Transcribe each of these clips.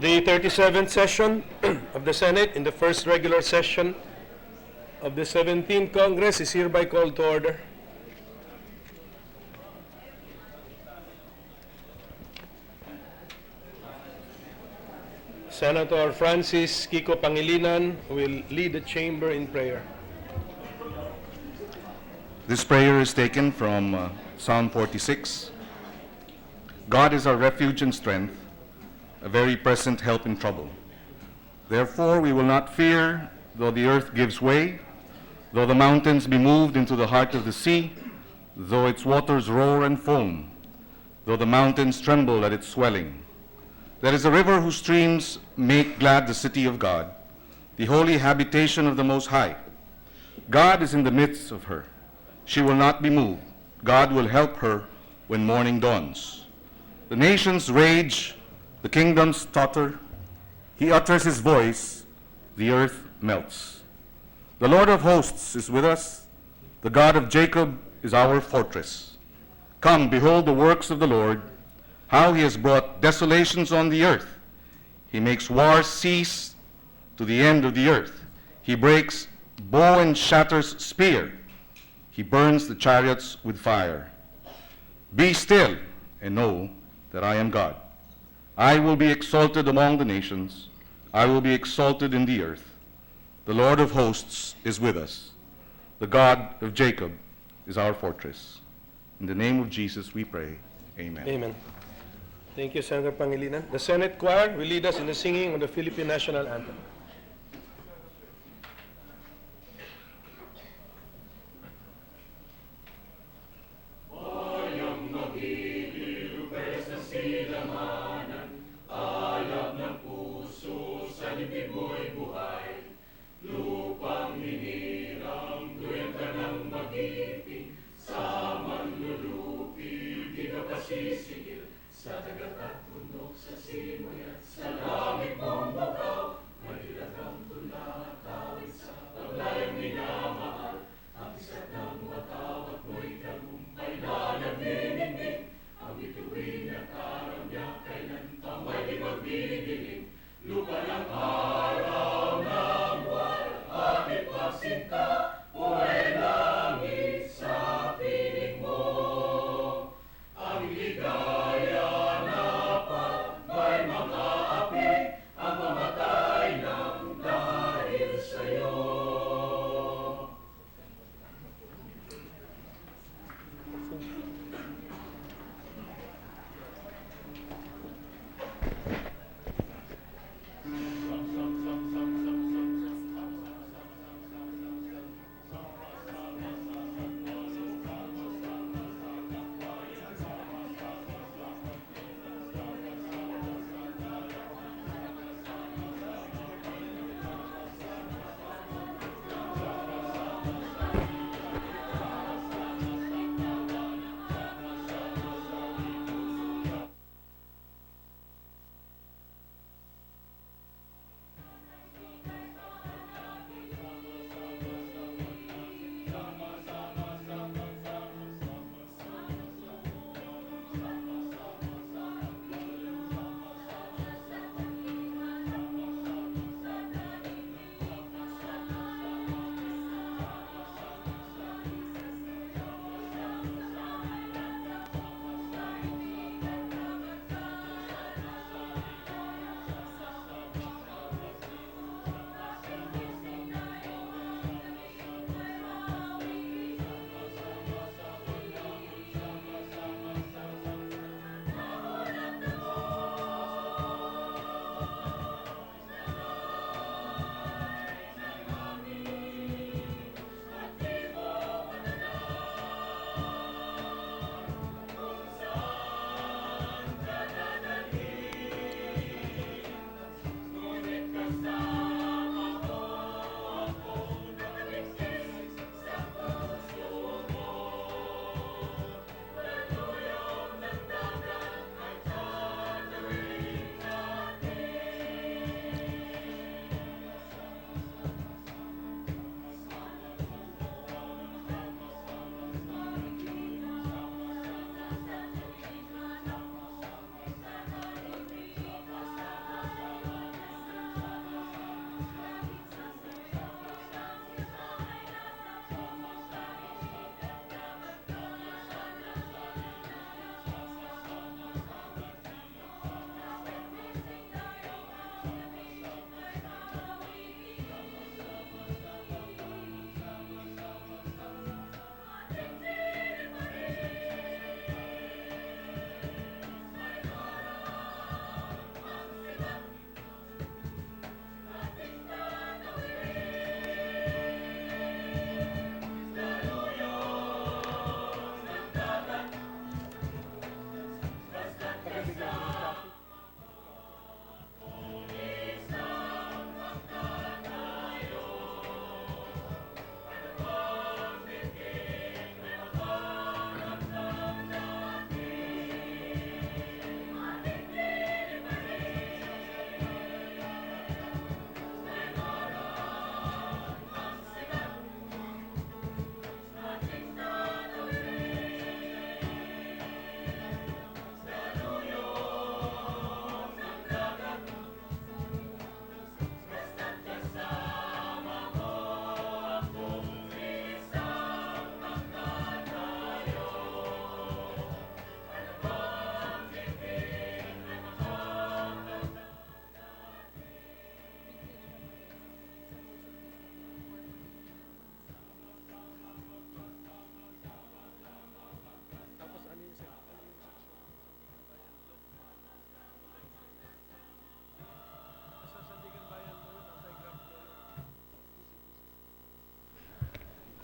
The 37th session of the Senate in the first regular session of the 17th Congress is hereby called to order. Senator Francis Kiko Pangilinan will lead the chamber in prayer. This prayer is taken from Psalm 46. God is our refuge and strength, a very present help in trouble. Therefore we will not fear, though the earth gives way, though the mountains be moved into the heart of the sea, though its waters roar and foam, though the mountains tremble at its swelling. There is a river whose streams make glad the city of God, the holy habitation of the Most High. God is in the midst of her. She will not be moved. God will help her when morning dawns. The nations rage, the kingdoms totter. He utters his voice, the earth melts. The Lord of hosts is with us. The God of Jacob is our fortress. Come, behold the works of the Lord, how he has brought desolations on the earth. He makes war cease to the end of the earth. He breaks bow and shatters spear. He burns the chariots with fire. Be still and know that I am God. I will be exalted among the nations. I will be exalted in the earth. The Lord of hosts is with us. The God of Jacob is our fortress. In the name of Jesus we pray. Amen. Amen. Thank you, Senator Pangilinan. The Senate Choir will lead us in the singing of the Philippine National Anthem.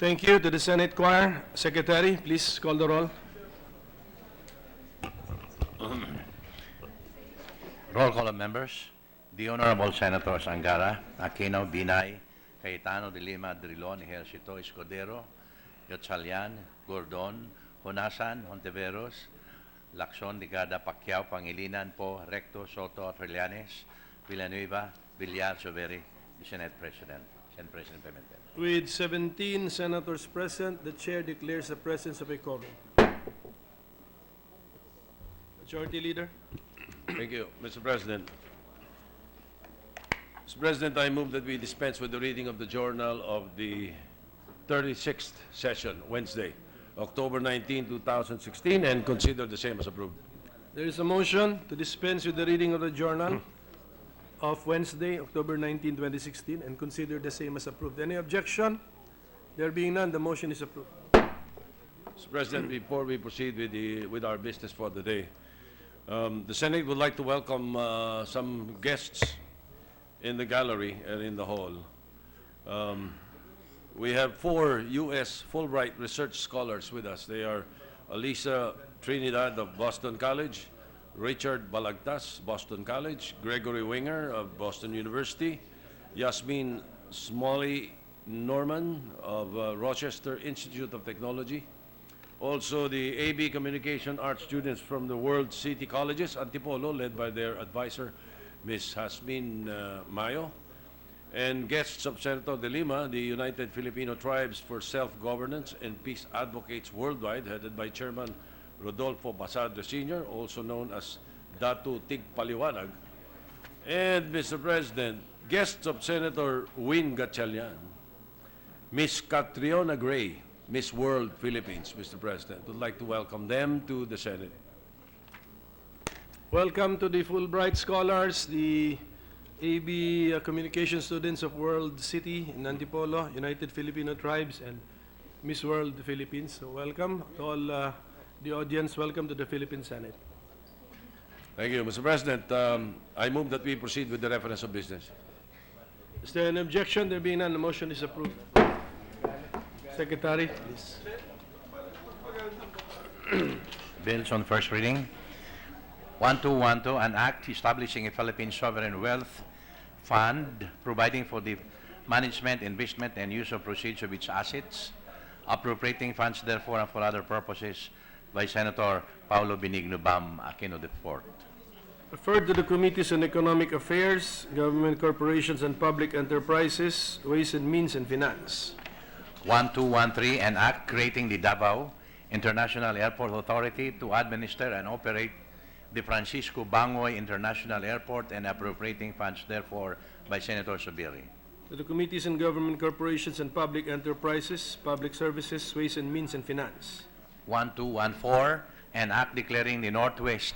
Thank you to the Senate Choir. Secretary, please call the roll. Roll call of members. The Honorable Senators Angara, Aquino, Binay, Cayetano de Lima, Drilon, Ejercito, Escudero, Yotzalian, Gordon, Honasan, Hontiveros, Lacson, Ligada, Pacquiao, Pangilinan, Po, Recto, Soto, Trillanes, Villanueva, Villar, Soveri, the Senate President. Senate President Pimentel. With 17 senators present, the chair declares the presence of a quorum. Majority Leader. Thank you, Mr. President. Mr. President, I move that we dispense with the reading of the journal of the 36th session, Wednesday, October 19, 2016, and consider the same as approved. There is a motion to dispense with the reading of the journal of Wednesday, October 19, 2016, and consider the same as approved. Any objection? There being none, the motion is approved. Mr. President, before we proceed with our business for the day, the Senate would like to welcome some guests in the gallery and in the hall. We have 4 U.S. Fulbright research scholars with us. They are Alisa Trinidad of Boston College, Richard Balagtas, Boston College, Gregory Winger of Boston University, Yasmin Smalley Norman of Rochester Institute of Technology. Also, the AB Communication Arts students from the World City Colleges, Antipolo, led by their advisor, Ms. Hasmin Mayo. And guests of Senator de Lima, the United Filipino Tribes for Self-Governance and Peace Advocates Worldwide, headed by Chairman Rodolfo Basadre Sr., also known as Datu Tig Paliwanag. And, Mr. President, guests of Senator Win Gatchalian, Ms. Catriona Gray, Miss World Philippines, Mr. President. Would like to welcome them to the Senate. Welcome to the Fulbright Scholars, the AB Communication students of World City in Antipolo, United Filipino Tribes, and Miss World Philippines. So welcome to all the audience. Welcome to the Philippine Senate. Thank you, Mr. President. I move that we proceed with the reference of business. Is there an objection? There being none, the motion is approved. Secretary, please. Bills on first reading. 1212, an act establishing a Philippine Sovereign Wealth Fund, providing for the management, investment, and use of proceeds of its assets, appropriating funds therefore and for other purposes, by Senator Paulo Benigno Bam Aquino IV. Referred to the Committees on Economic Affairs, Government Corporations and Public Enterprises, Ways and Means and Finance. 1213, an act creating the Davao International Airport Authority to administer and operate the Francisco Bangoy International Airport and appropriating funds therefore, by Senator Subiri. To the Committees on Government Corporations and Public Enterprises, Public Services, Ways and Means and Finance. 1214, an act declaring the Northwest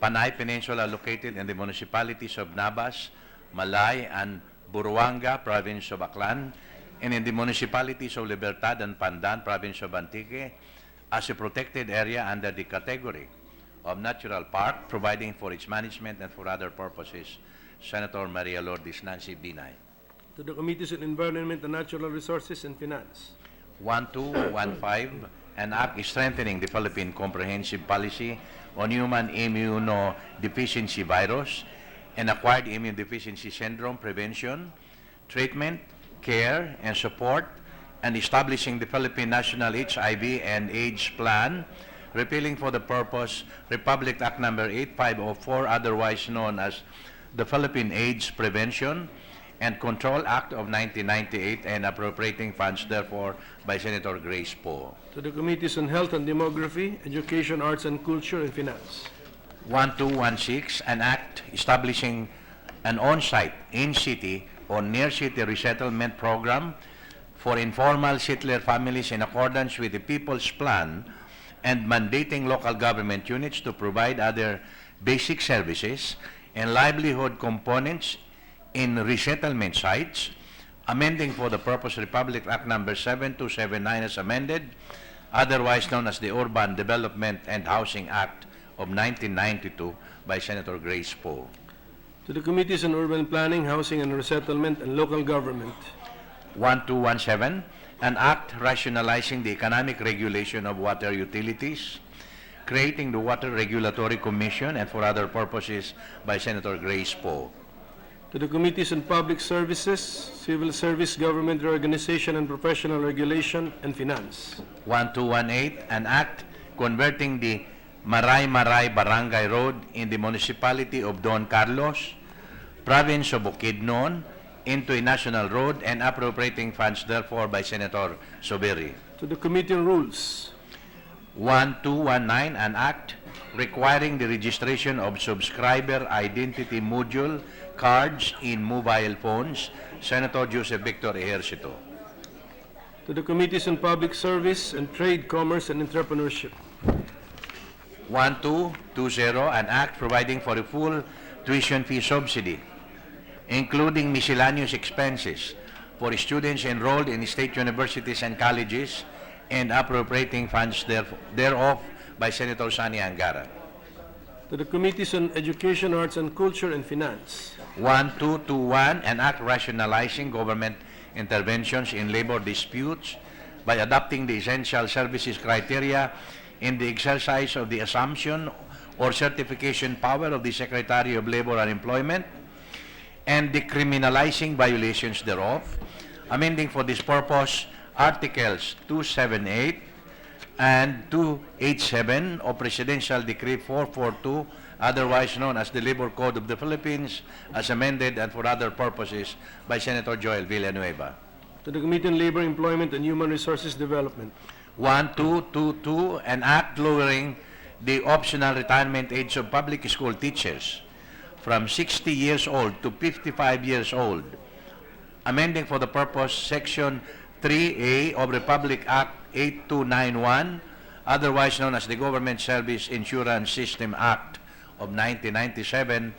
Panay Peninsula located in the municipalities of Nabas, Malay, and Buruanga, province of Aklan, and in the municipalities of Libertad and Pandan, province of Antique, as a protected area under the category of Natural Park, providing for its management and for other purposes. Senator Maria Lourdes Nancy Binay. To the Committees on Environment and Natural Resources and Finance. 1215, an act strengthening the Philippine Comprehensive Policy on Human Immunodeficiency Virus and Acquired Immune Deficiency Syndrome Prevention, Treatment, Care, and Support, and establishing the Philippine National HIV and AIDS Plan, repealing for the purpose Republic Act Number 8504, otherwise known as the Philippine AIDS Prevention and Control Act of 1998, and appropriating funds therefore, by Senator Grace Poe. To the Committees on Health and Demography, Education, Arts and Culture, and Finance. 1216, an act establishing an on-site, in-city, or near-city resettlement program for informal settler families in accordance with the People's Plan, and mandating local government units to provide other basic services and livelihood components in resettlement sites, amending for the purpose Republic Act Number 7279 as amended, otherwise known as the Urban Development and Housing Act of 1992, by Senator Grace Poe. To the Committees on Urban Planning, Housing and Resettlement, and Local Government. 1217, an act rationalizing the economic regulation of water utilities, creating the Water Regulatory Commission, and for other purposes by Senator Grace Poe. To the Committees on Public Services, Civil Service, Government Reorganization and Professional Regulation, and Finance. 1218, an act converting the Maray-Maray Barangay Road in the municipality of Don Carlos, province of Bukidnon, into a national road and appropriating funds therefore by Senator Soberi. To the Committee on Rules, 1219, an act requiring the registration of subscriber identity module cards in mobile phones, Senator Joseph Victor Ejercito. to the Committees on Public Service and Trade, Commerce, and Entrepreneurship. 1220, an act providing for a full tuition fee subsidy, including miscellaneous expenses for students enrolled in state universities and colleges, and appropriating funds thereof by Senator Sani Angara. To the Committees on Education, Arts and Culture, and Finance. 1221, an act rationalizing government interventions in labor disputes by adopting the essential services criteria in the exercise of the assumption or certification power of the Secretary of Labor and Employment, and decriminalizing violations thereof, amending for this purpose Articles 278 and 287 of Presidential Decree 442, otherwise known as the Labor Code of the Philippines, as amended and for other purposes by Senator Joel Villanueva. To the Committee on Labor, Employment, and Human Resources Development. 1222, an act lowering the optional retirement age of public school teachers from 60 years old to 55 years old, amending for the purpose Section 3A of Republic Act 8291, otherwise known as the Government Service Insurance System Act of 1997,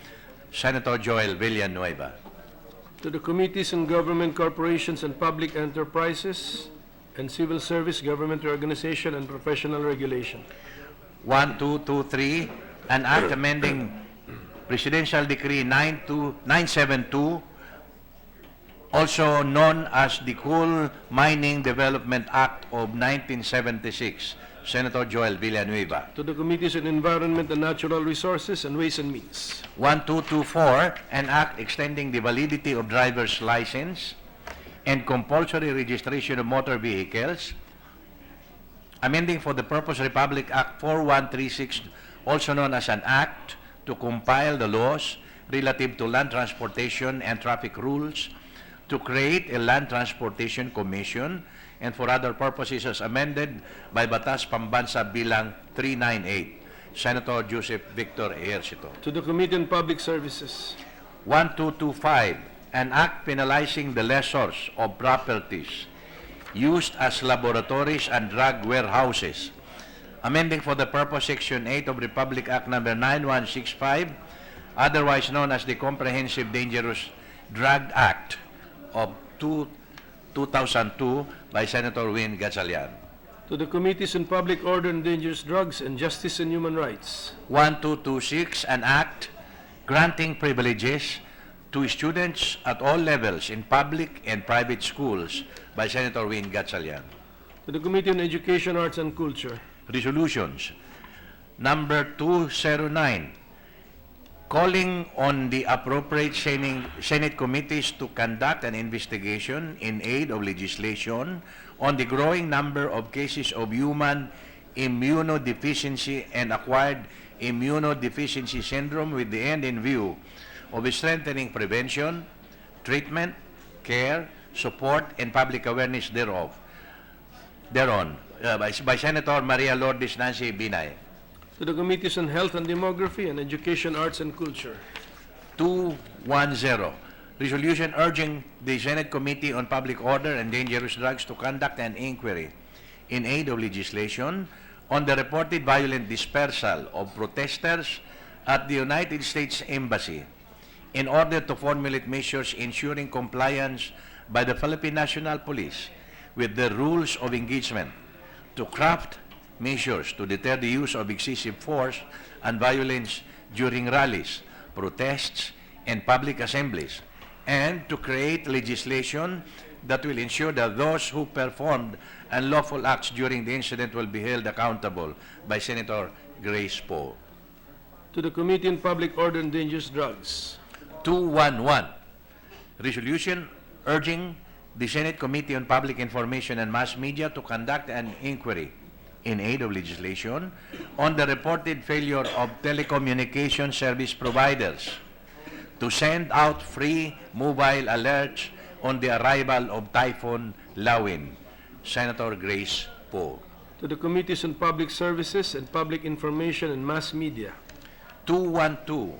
Senator Joel Villanueva. To the Committees on Government, Corporations, and Public Enterprises, and Civil Service, Government Organization, and Professional Regulation. 1223, an act amending Presidential Decree 972, also known as the Coal Mining Development Act of 1976, Senator Joel Villanueva. To the Committees on Environment and Natural Resources, and Ways and Means. 1224, an act extending the validity of driver's license and compulsory registration of motor vehicles, amending for the purpose Republic Act 4136, also known as an act to compile the laws relative to land transportation and traffic rules, to create a Land Transportation Commission, and for other purposes as amended by Batas Pambansa Bilang 398, Senator Joseph Victor Ejercito. To the Committee on Public Services. 1225, an act penalizing the lessors of properties used as laboratories and drug warehouses, amending for the purpose Section 8 of Republic Act Number 9165, otherwise known as the Comprehensive Dangerous Drug Act of 2002 by Senator Win Gatchalian. To the Committees on Public Order and Dangerous Drugs, and Justice and Human Rights. 1226, an act granting privileges to students at all levels in public and private schools by Senator Win Gatchalian. To the Committee on Education, Arts and Culture. Resolutions. Number 209, calling on the appropriate Senate committees to conduct an investigation in aid of legislation on the growing number of cases of human immunodeficiency and acquired immunodeficiency syndrome, with the end in view of strengthening prevention, treatment, care, support, and public awareness thereon, by Senator Maria Lourdes Nancy Binay. To the Committees on Health and Demography, and Education, Arts and Culture. 210, resolution urging the Senate Committee on Public Order and Dangerous Drugs to conduct an inquiry in aid of legislation on the reported violent dispersal of protesters at the United States Embassy in order to formulate measures ensuring compliance by the Philippine National Police with the rules of engagement, to craft measures to deter the use of excessive force and violence during rallies, protests, and public assemblies, and to create legislation that will ensure that those who performed unlawful acts during the incident will be held accountable by Senator Grace Poe. To the Committee on Public Order and Dangerous Drugs. 211, resolution urging the Senate Committee on Public Information and Mass Media to conduct an inquiry in aid of legislation on the reported failure of telecommunication service providers to send out free mobile alerts on the arrival of Typhoon Lawin. Senator Grace Poe. To the Committees on Public Services and Public Information and Mass Media. 212,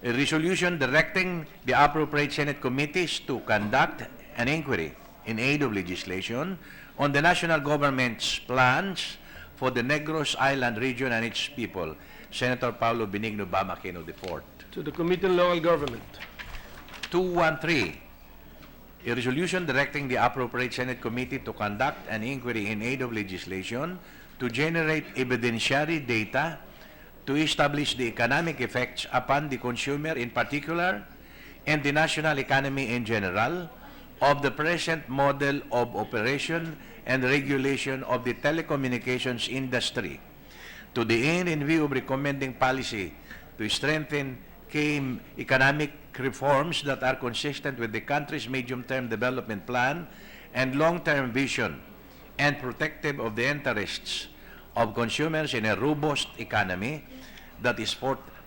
a resolution directing the appropriate Senate committees to conduct an inquiry in aid of legislation on the national government's plans for the Negros Island region and its people. Senator Paulo Benigno Bamakeno IV. To the Committee on Local Government. 213, a resolution directing the appropriate Senate committee to conduct an inquiry in aid of legislation to generate evidentiary data to establish the economic effects upon the consumer in particular and the national economy in general of the present model of operation and regulation of the telecommunications industry, to the end in view of recommending policy to strengthen key economic reforms that are consistent with the country's medium-term development plan and long-term vision and protective of the interests of consumers in a robust economy that is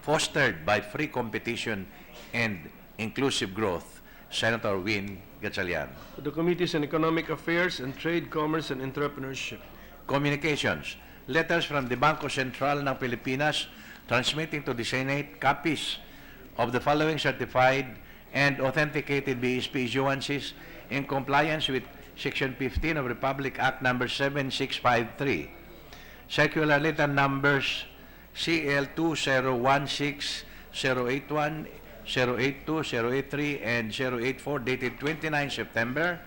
fostered by free competition and inclusive growth. Senator Win Gatchalian. To the Committees on Economic Affairs and Trade, Commerce and Entrepreneurship. Communications. Letters from the Bangko Sentral ng Pilipinas transmitting to the Senate copies of the following certified and authenticated BSP issuances in compliance with Section 15 of Republic Act Number 7653. Circular letter numbers CL 2016 081 082, 083, and 084 dated 29 September,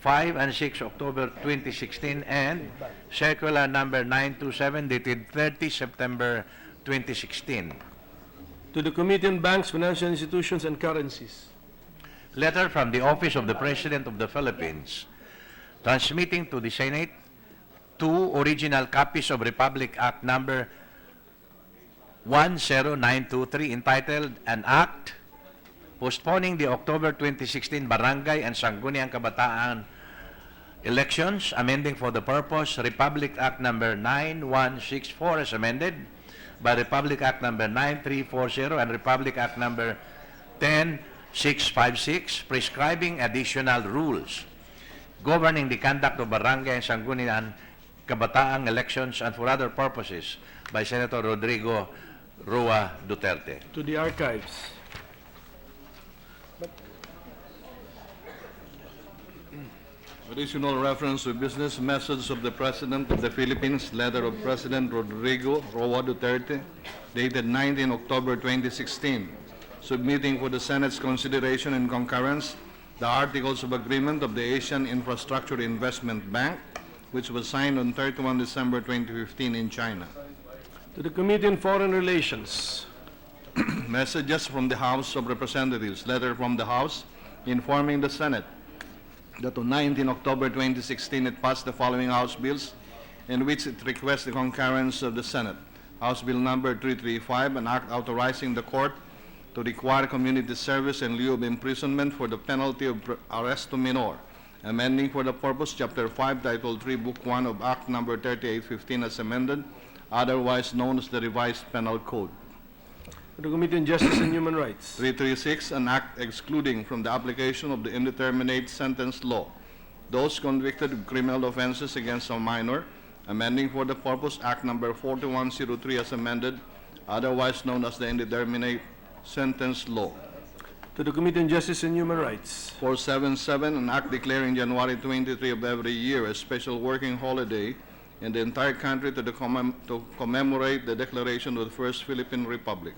5 and 6 October 2016, and circular number 927 dated 30 September 2016. To the Committee on Banks, Financial Institutions, and Currencies. Letter from the Office of the President of the Philippines, transmitting to the Senate two original copies of Republic Act Number 10923 entitled An Act Postponing the October 2016 Barangay and Sangguniang Kabataan Elections, amending for the purpose Republic Act Number 9164 as amended by Republic Act Number 9340 and Republic Act Number 10656, prescribing additional rules governing the conduct of barangay and Sangguniang Kabataan elections and for other purposes by Senator Rodrigo Roa Duterte. To the Archives. Additional reference to business message of the President of the Philippines, letter of President Rodrigo Roa Duterte, dated 19 October 2016, submitting for the Senate's consideration and concurrence the Articles of Agreement of the Asian Infrastructure Investment Bank, which was signed on 31 December 2015 in China. To the Committee on Foreign Relations. Messages from the House of Representatives, letter from the House informing the Senate that on 19 October 2016 it passed the following House bills in which it requests the concurrence of the Senate. House Bill number 335, an act authorizing the court to require community service in lieu of imprisonment for the penalty of arresto minor, amending for the purpose Chapter 5, Title 3, Book 1 of Act number 3815 as amended, otherwise known as the Revised Penal Code. To the Committee on Justice and Human Rights. 336, an act excluding from the application of the indeterminate sentence law those convicted of criminal offenses against a minor, amending for the purpose Act number 4103 as amended, otherwise known as the indeterminate sentence law. To the Committee on Justice and Human Rights. 477, an act declaring January 23 of every year a special working holiday in the entire country to commemorate the declaration of the First Philippine Republic.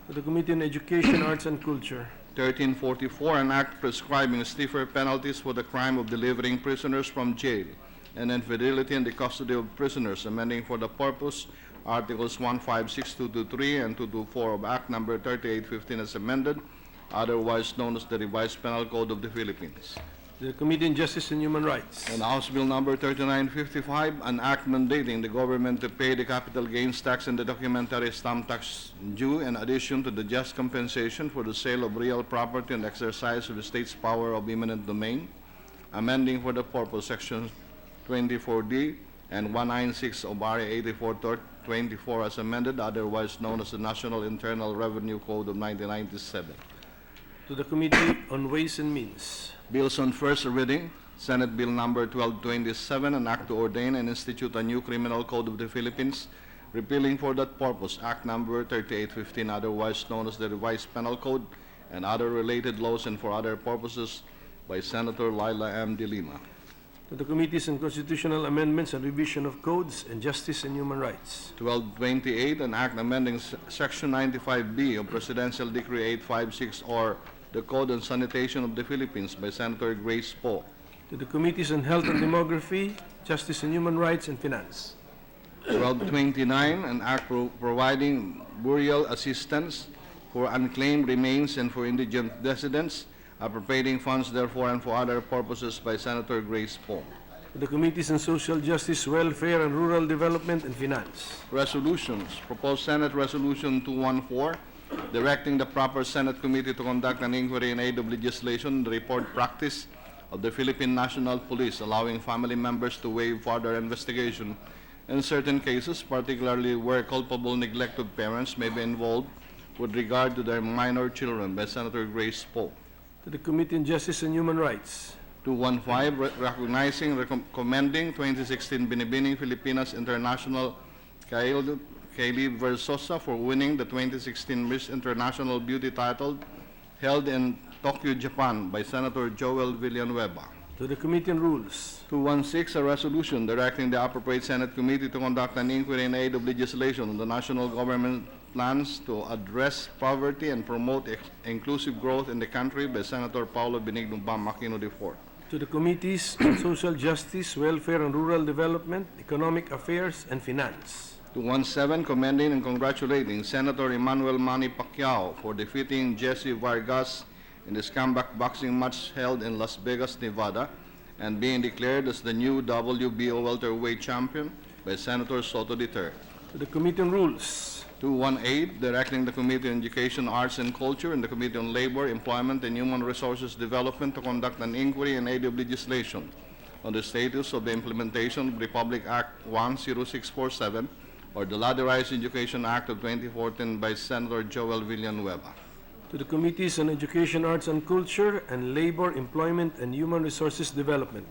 To the Committee on Education, Arts and Culture. 1344, an act prescribing stiffer penalties for the crime of delivering prisoners from jail and infidelity in the custody of prisoners, amending for the purpose Articles 156, 223, and 224 of Act number 3815 as amended, otherwise known as the Revised Penal Code of the Philippines. To the Committee on Justice and Human Rights. On House Bill number 3955, an act mandating the government to pay the capital gains tax and the documentary stamp tax due in addition to the just compensation for the sale of real property and exercise of the state's power of eminent domain, amending for the purpose Section 24D and 196 of RA 8424 as amended, otherwise known as the National Internal Revenue Code of 1997. To the Committee on Ways and Means. Bills on first reading, Senate Bill number 1227, an act to ordain and institute a new criminal code of the Philippines, repealing for that purpose Act number 3815, otherwise known as the Revised Penal Code, and other related laws and for other purposes, by Senator Laila M. De Lima. To the Committees on Constitutional Amendments and Revision of Codes and Justice and Human Rights. 1228, an act amending Section 95B of Presidential Decree 856 or the Code on Sanitation of the Philippines by Senator Grace Poe. To the Committees on Health and Demography, Justice and Human Rights, and Finance. 1229, an act providing burial assistance for unclaimed remains and for indigent residents, appropriating funds therefore and for other purposes by Senator Grace Poe. To the Committees on Social Justice, Welfare, and Rural Development, and Finance. Resolutions. Proposed Senate Resolution 214, directing the proper Senate committee to conduct an inquiry in aid of legislation, the report practice of the Philippine National Police, allowing family members to waive further investigation in certain cases, particularly where culpable neglect of parents may be involved with regard to their minor children by Senator Grace Poe. To the Committee on Justice and Human Rights. 215, recognizing, recommending 2016 Binibining Filipinas International Kaylee Versosa for winning the 2016 Miss International Beauty title held in Tokyo, Japan by Senator Joel Villanueva. To the Committee on Rules. 216, a resolution directing the appropriate Senate committee to conduct an inquiry in aid of legislation on the national government plans to address poverty and promote inclusive growth in the country by Senator Paulo Benigno Bam Aquino IV. To the Committees on Social Justice, Welfare, and Rural Development, Economic Affairs, and Finance. 217, commending and congratulating Senator Emmanuel Manny Pacquiao for defeating Jesse Vargas in the comeback boxing match held in Las Vegas, Nevada, and being declared as the new WBO welterweight champion by Senator Soto III. To the Committee on Rules. 218, directing the Committee on Education, Arts, and Culture and the Committee on Labor, Employment, and Human Resources Development to conduct an inquiry in aid of legislation on the status of the implementation of Republic Act 10647 or the Ladderized Education Act of 2014 by Senator Joel Villanueva. To the Committees on Education, Arts, and Culture, and Labor, Employment, and Human Resources Development.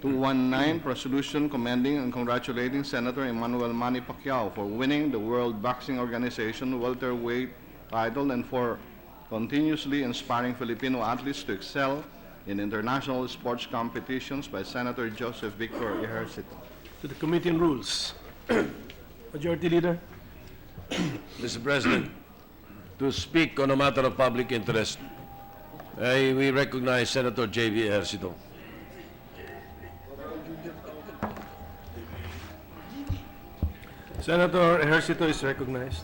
219, resolution commending and congratulating Senator Emmanuel Manny Pacquiao for winning the World Boxing Organization welterweight title and for continuously inspiring Filipino athletes to excel in international sports competitions by Senator Joseph Victor Ejercito. To the Committee on Rules. Majority Leader. Mr. President, to speak on a matter of public interest, we recognize Senator J.V. Ejercito. Senator Ejercito is recognized.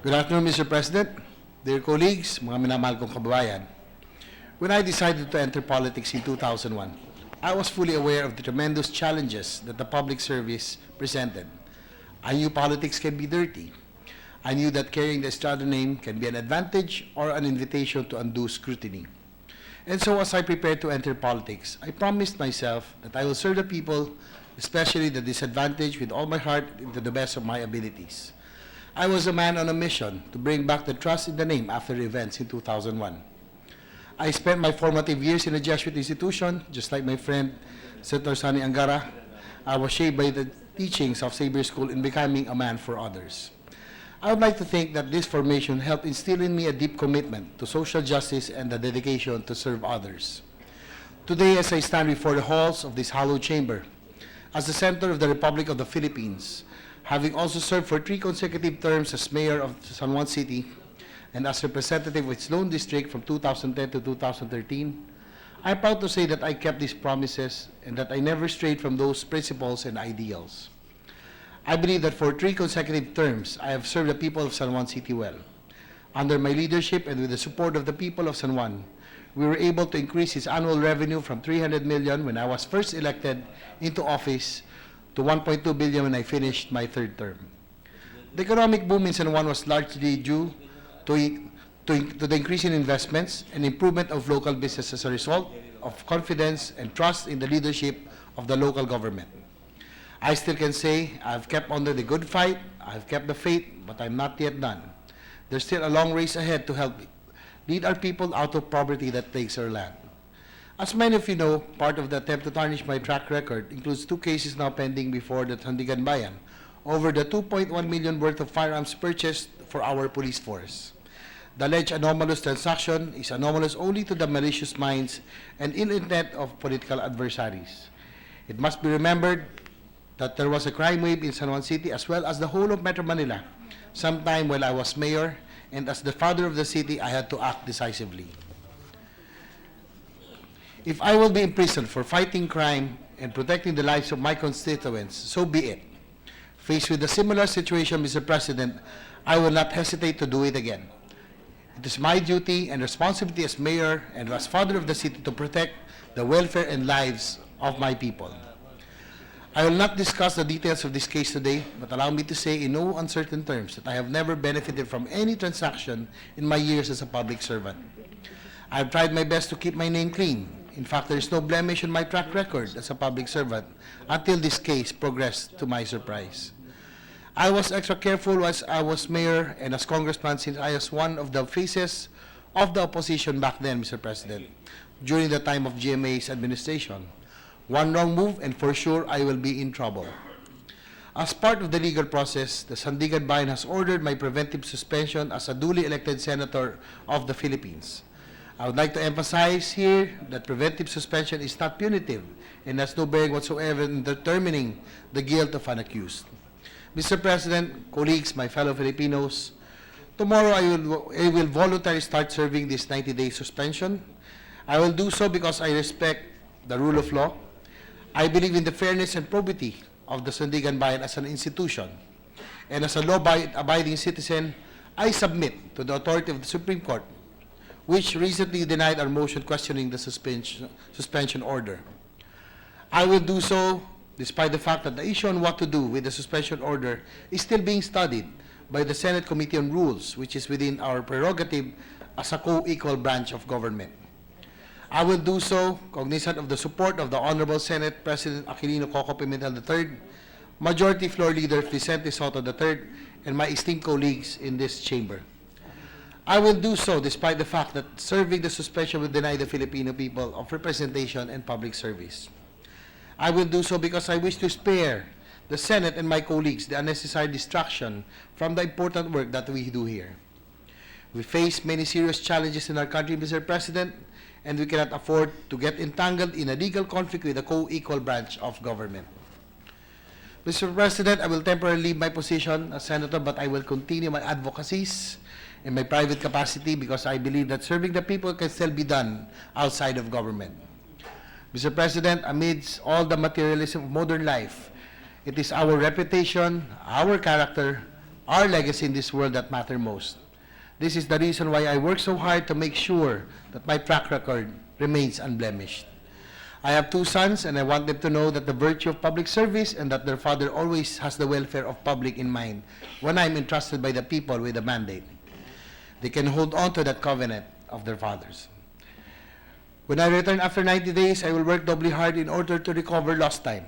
Good afternoon, Mr. President, dear colleagues, mga minamahal kong kababayan. When I decided to enter politics in 2001, I was fully aware of the tremendous challenges that the public service presented. I knew politics can be dirty. I knew that carrying the Estrada name can be an advantage or an invitation to undue scrutiny. And so as I prepared to enter politics, I promised myself that I will serve the people, especially the disadvantaged, with all my heart and to the best of my abilities. I was a man on a mission to bring back the trust in the name after the events in 2001. I spent my formative years in a Jesuit institution, just like my friend Senator Sani Angara. I was shaped by the teachings of Xavier School in becoming a man for others. I would like to think that this formation helped instill in me a deep commitment to social justice and the dedication to serve others. Today, as I stand before the halls of this hallowed chamber, as the Senator of the Republic of the Philippines, having also served for 3 consecutive terms as Mayor of San Juan City and as representative of its lone district from 2010 to 2013, I am proud to say that I kept these promises and that I never strayed from those principles and ideals. I believe that for 3 consecutive terms, I have served the people of San Juan City well. Under my leadership and with the support of the people of San Juan, we were able to increase its annual revenue from 300 million when I was first elected into office to 1.2 billion when I finished my third term. The economic boom in San Juan was largely due to the increase in investments and improvement of local business as a result of confidence and trust in the leadership of the local government. I still can say I've kept on the good fight, I've kept the faith, but I'm not yet done. There's still a long race ahead to help lead our people out of poverty that plagues our land. As many of you know, part of the attempt to tarnish my track record includes 2 cases now pending before the Sandigan Bayan over the 2.1 million worth of firearms purchased for our police force. The alleged anomalous transaction is anomalous only to the malicious minds and ill intent of political adversaries. It must be remembered that there was a crime wave in San Juan City as well as the whole of Metro Manila sometime while I was mayor, and as the father of the city, I had to act decisively. If I will be imprisoned for fighting crime and protecting the lives of my constituents, so be it. Faced with a similar situation, Mr. President, I will not hesitate to do it again. It is my duty and responsibility as mayor and as father of the city to protect the welfare and lives of my people. I will not discuss the details of this case today, but allow me to say in no uncertain terms that I have never benefited from any transaction in my years as a public servant. I have tried my best to keep my name clean. In fact, there is no blemish on my track record as a public servant until this case progressed to my surprise. I was extra careful as I was mayor and as congressman since I was one of the faces of the opposition back then, Mr. President, during the time of GMA's administration. One wrong move and for sure I will be in trouble. As part of the legal process, the Sandigan Bayan has ordered my preventive suspension as a duly elected senator of the Philippines. I would like to emphasize here that preventive suspension is not punitive and has no bearing whatsoever in determining the guilt of an accused. Mr. President, colleagues, my fellow Filipinos, tomorrow I will voluntarily start serving this 90-day suspension. I will do so because I respect the rule of law. I believe in the fairness and probity of the Sandigan Bayan as an institution. And as a law-abiding citizen, I submit to the authority of the Supreme Court, which recently denied our motion questioning the suspension order. I will do so despite the fact that the issue on what to do with the suspension order is still being studied by the Senate Committee on Rules, which is within our prerogative as a co-equal branch of government. I will do so cognizant of the support of the Honorable Senate President Aquilino Coco Pimentel III, Majority Floor Leader Vicente Soto III, and my esteemed colleagues in this chamber. I will do so despite the fact that serving the suspension will deny the Filipino people of representation and public service. I will do so because I wish to spare the Senate and my colleagues the unnecessary distraction from the important work that we do here. We face many serious challenges in our country, Mr. President, and we cannot afford to get entangled in a legal conflict with a co-equal branch of government. Mr. President, I will temporarily leave my position as senator, but I will continue my advocacies in my private capacity because I believe that serving the people can still be done outside of government. Mr. President, amidst all the materialism of modern life, it is our reputation, our character, our legacy in this world that matter most. This is the reason why I work so hard to make sure that my track record remains unblemished. I have 2 sons, and I want them to know that the virtue of public service and that their father always has the welfare of public in mind when I'm entrusted by the people with a mandate. They can hold on to that covenant of their fathers. When I return after 90 days, I will work doubly hard in order to recover lost time.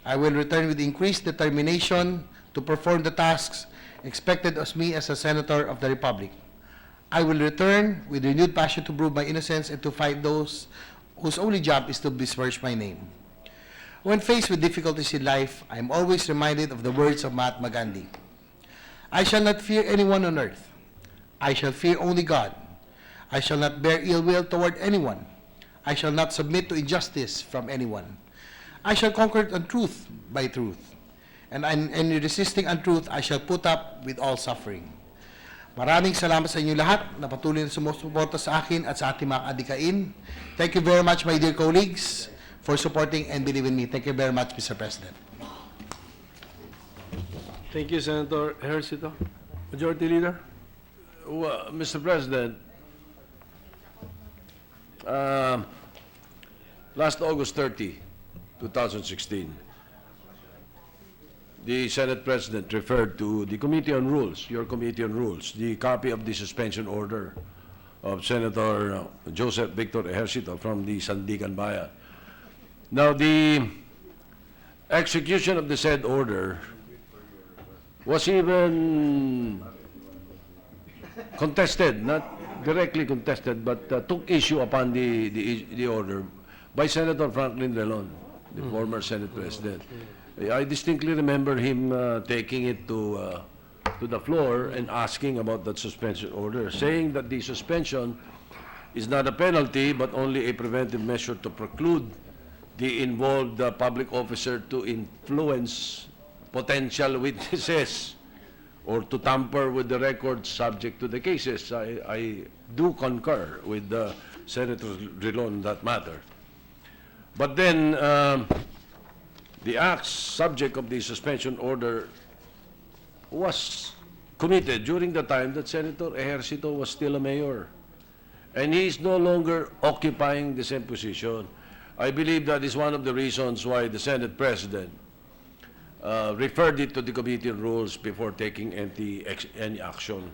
I will return with increased determination to perform the tasks expected of me as a senator of the Republic. I will return with renewed passion to prove my innocence and to fight those whose only job is to besmirch my name. When faced with difficulties in life, I am always reminded of the words of Mahatma Gandhi. I shall not fear anyone on earth. I shall fear only God. I shall not bear ill will toward anyone. I shall not submit to injustice from anyone. I shall conquer untruth by truth. And in resisting untruth, I shall put up with all suffering. Maraming salamat sa inyo lahat na patuloy na sumusuporta sa akin at sa ating mga adikain. Thank you very much, my dear colleagues, for supporting and believing in me. Thank you very much, Mr. President. Thank you, Senator Ejercito. Majority Leader, Well, Mr. President, last August 30, 2016, the Senate President referred to the Committee on Rules, your Committee on Rules, the copy of the suspension order of Senator Joseph Victor Ejercito from the Sandigan Bayan. Now, the execution of the said order was even contested, not directly contested, but took issue upon the order by Senator Franklin Relon, the former Senate President. I distinctly remember him taking it to the floor and asking about that suspension order, saying that the suspension is not a penalty but only a preventive measure to preclude the involved public officer to influence potential witnesses or to tamper with the records subject to the cases. I do concur with Senator Relon on that matter. But then, the acts subject of the suspension order was committed during the time that Senator Ejercito was still a mayor. And he is no longer occupying the same position. I believe that is one of the reasons why the Senate President referred it to the Committee on Rules before taking any action.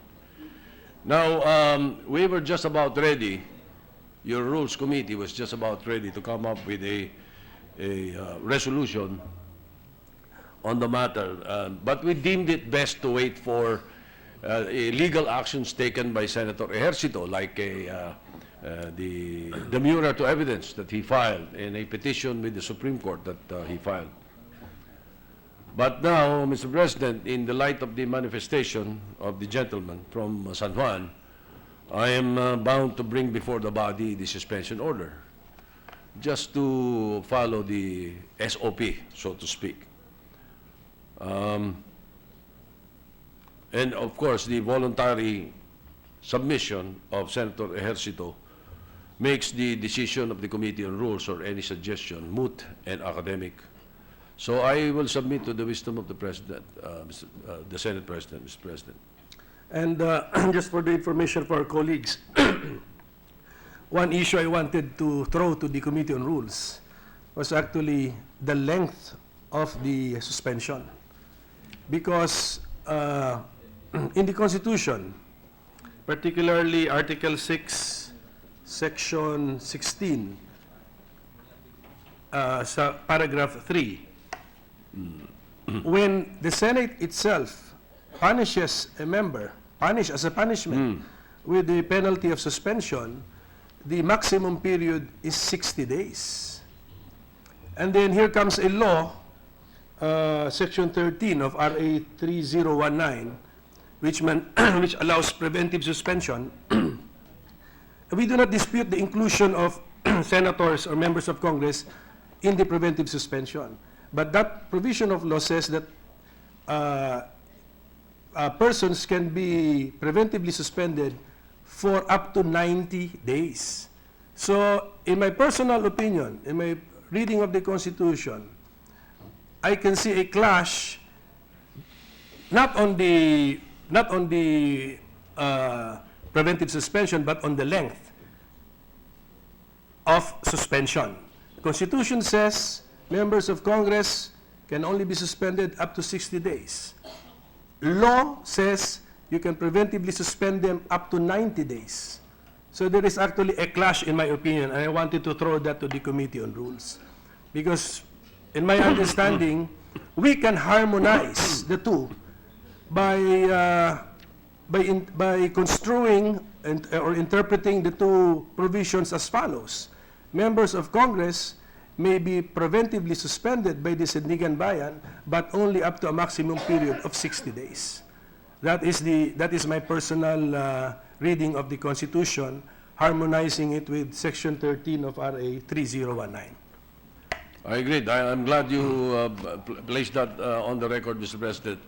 Now, we were just about ready, your Rules Committee was just about ready to come up with a resolution on the matter, but we deemed it best to wait for legal actions taken by Senator Ejercito, like the demurrer to evidence that he filed in a petition with the Supreme Court that he filed. But now, Mr. President, in the light of the manifestation of the gentleman from San Juan, I am bound to bring before the body the suspension order, just to follow the SOP, so to speak. And of course, the voluntary submission of Senator Ejercito makes the decision of the Committee on Rules or any suggestion moot and academic. So I will submit to the wisdom of the President, the Senate President, Mr. President. And just for the information for our colleagues, one issue I wanted to throw to the Committee on Rules was actually the length of the suspension. Because in the Constitution, particularly Article 6, Section 16, sa paragraph 3, when the Senate itself punishes a member, as a punishment with the penalty of suspension, the maximum period is 60 days. And then here comes a law, Section 13 of RA 3019, which allows preventive suspension. We do not dispute the inclusion of senators or members of Congress in the preventive suspension. But that provision of law says that persons can be preventively suspended for up to 90 days. So, in my personal opinion, in my reading of the Constitution, I can see a clash not on the preventive suspension, but on the length of suspension. The Constitution says members of Congress can only be suspended up to 60 days. Law says you can preventively suspend them up to 90 days. So there is actually a clash, in my opinion, and I wanted to throw that to the Committee on Rules. Because, in my understanding, we can harmonize the two by construing or interpreting the two provisions as follows. Members of Congress may be preventively suspended by the Sandigan Bayan, but only up to a maximum period of 60 days. That is my personal reading of the Constitution, harmonizing it with Section 13 of RA 3019. I agree. I'm glad you placed that on the record, Mr. President.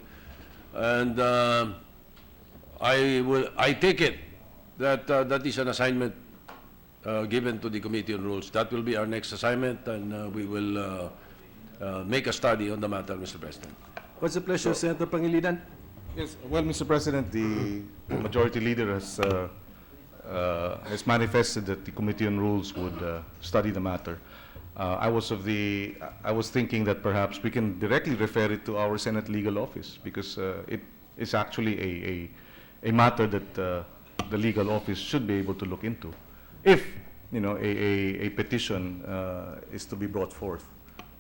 And I take it that that is an assignment given to the Committee on Rules. That will be our next assignment, and we will make a study on the matter, Mr. President. What's the pleasure, Senator Pangilinan? Yes, well, Mr. President, the Majority Leader has manifested that the Committee on Rules would study the matter. I was thinking that perhaps we can directly refer it to our Senate Legal Office because it is actually a matter that the Legal Office should be able to look into if, you know, a petition is to be brought forth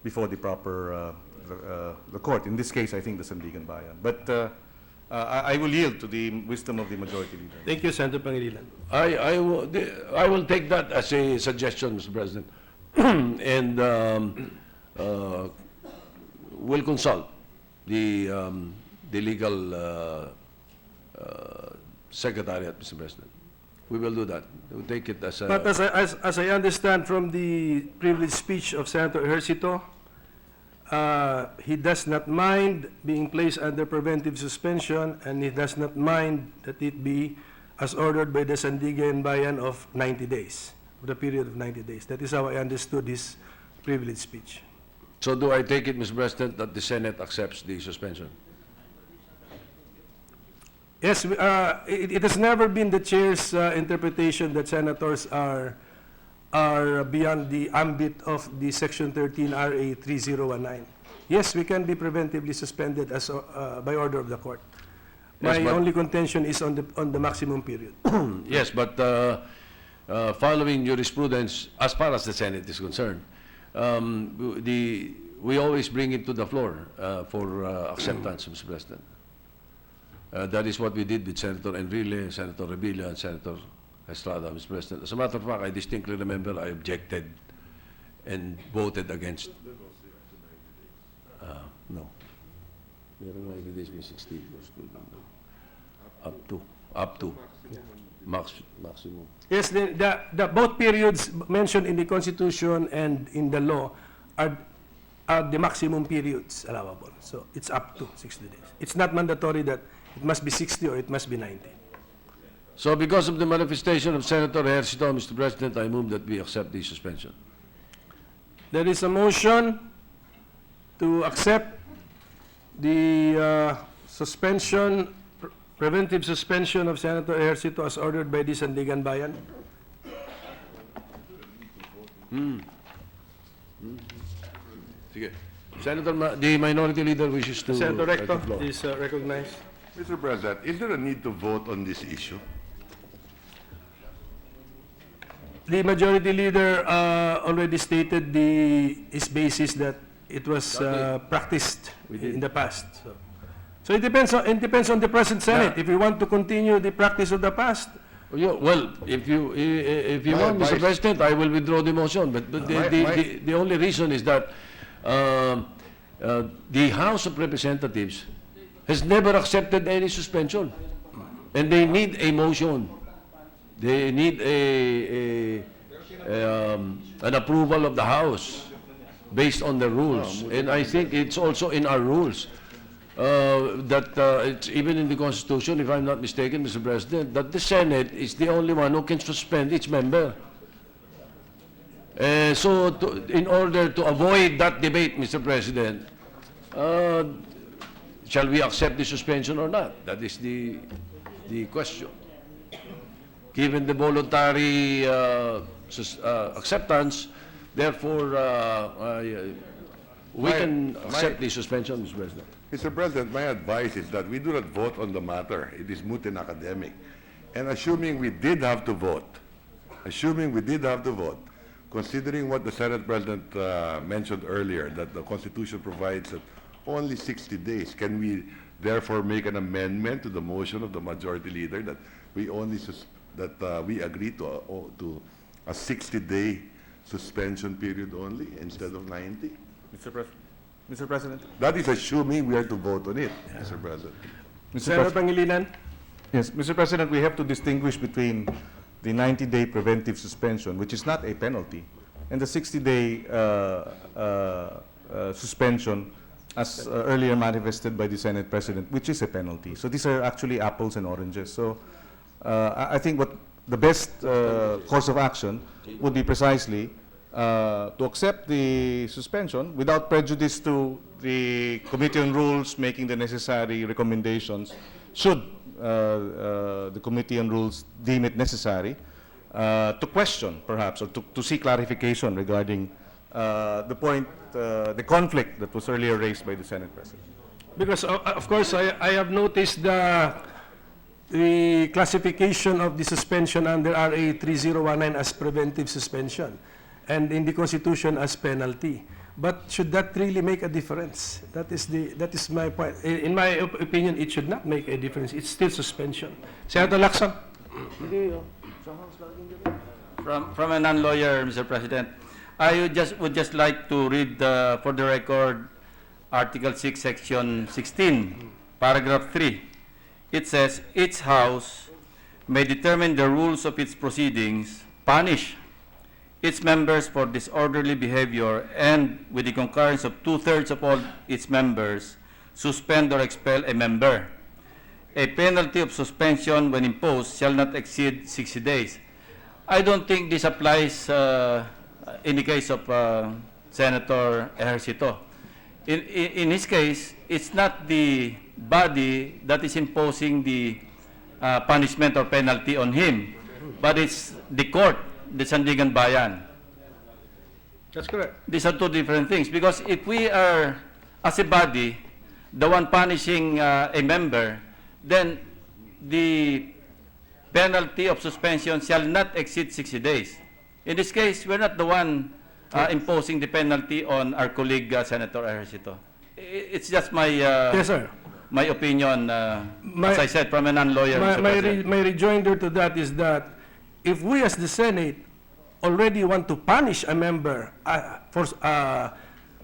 before the proper the court. In this case, I think the Sandigan Bayan. But I will yield to the wisdom of the Majority Leader. Thank you, Senator Pangilinan. I will take that as a suggestion, Mr. President, and will consult the legal secretariat, Mr. President. We will do that. We will take it as a... But as I understand from the privileged speech of Senator Ejercito, he does not mind being placed under preventive suspension, and he does not mind that it be as ordered by the Sandigan Bayan of 90 days, for the period of 90 days. That is how I understood his privileged speech. So do I take it, Mr. President, that the Senate accepts the suspension? Yes, it has never been the chair's interpretation that senators are beyond the ambit of the Section 13 RA 3019. Yes, we can be preventively suspended as by order of the court. Yes, My but- only contention is on the maximum period. Yes, but following jurisprudence, as far as the Senate is concerned, we always bring it to the floor for acceptance, Mr. President. That is what we did with Senator Enrile, Senator Revilla, and Senator Estrada, Mr. President. As a matter of fact, I distinctly remember I objected and voted against. No. Meron nga every days may 60. Up to. Maximum. Yes, the both periods mentioned in the Constitution and in the law are the maximum periods allowable. So it's up to 60 days. It's not mandatory that it must be 60 or it must be 90. So because of the manifestation of Senator Ejercito, Mr. President, I move that we accept the suspension. There is a motion to accept the suspension, preventive suspension of Senator Ejercito as ordered by the Sandigan Bayan. Sige. Senator, the Minority Leader wishes to... Senator take the Recto floor. is recognized. Mr. President, is there a need to vote on this issue? The Majority Leader already stated his basis that it was practiced in the past. So it depends on the present Senate. If we want to continue the practice of the past, Yeah, well, if you My want, Mr. advice- President, I will withdraw the motion. But the only reason is that the House of Representatives has never accepted any suspension, and they need a motion. They need an approval of the House based on the rules, and I think it's also in our rules. That it's even in the Constitution, if I'm not mistaken, Mr. President, that the Senate is the only one who can suspend its member. So, in order to avoid that debate, Mr. President, shall we accept the suspension or not? That is the question. Given the voluntary acceptance, therefore, we can accept the suspension, Mr. President. Mr. President, my advice is that we do not vote on the matter. It is moot and academic. And assuming we did have to vote, considering what the Senate President mentioned earlier, that the Constitution provides that only 60 days, can we therefore make an amendment to the motion of the Majority Leader that we only we agree to a 60-day suspension period only instead of 90? Mr. President? That is assuming we are to vote on it, Mr. President. Senator Pangilinan. Yes, Mr. President, we have to distinguish between the 90-day preventive suspension, which is not a penalty, and the 60-day suspension as earlier manifested by the Senate President, which is a penalty. So these are actually apples and oranges. So I think what the best course of action would be precisely to accept the suspension without prejudice to the Committee on Rules making the necessary recommendations, should the Committee on Rules deem it necessary, to question, perhaps, or to seek clarification regarding the point, the conflict that was earlier raised by the Senate President. Because, of course, I have noticed the classification of the suspension under RA 3019 as preventive suspension and in the Constitution as penalty. But should that really make a difference? That is my point. In my opinion, it should not make a difference. It's still suspension. Senator Lacson. From a non-lawyer, Mr. President, I would just like to read for the record Article 6, Section 16, Paragraph 3. It says, each House may determine the rules of its proceedings, punish its members for disorderly behavior, and with the concurrence of 2/3 of all its members, suspend or expel a member. A penalty of suspension when imposed shall not exceed 60 days. I don't think this applies in the case of Senator Ejercito. In his case, it's not the body that is imposing the punishment or penalty on him, but it's the court, the Sandigan Bayan. That's correct. These are two different things, because if we are, as a body, the one punishing a member, then the penalty of suspension shall not exceed 60 days. In this case, we're not the one imposing the penalty on our colleague, Senator Ejercito. It's just my Yes, sir. my opinion, as I said, from a non-lawyer, Mr. President. My rejoinder to that is that if we as the Senate already want to punish a member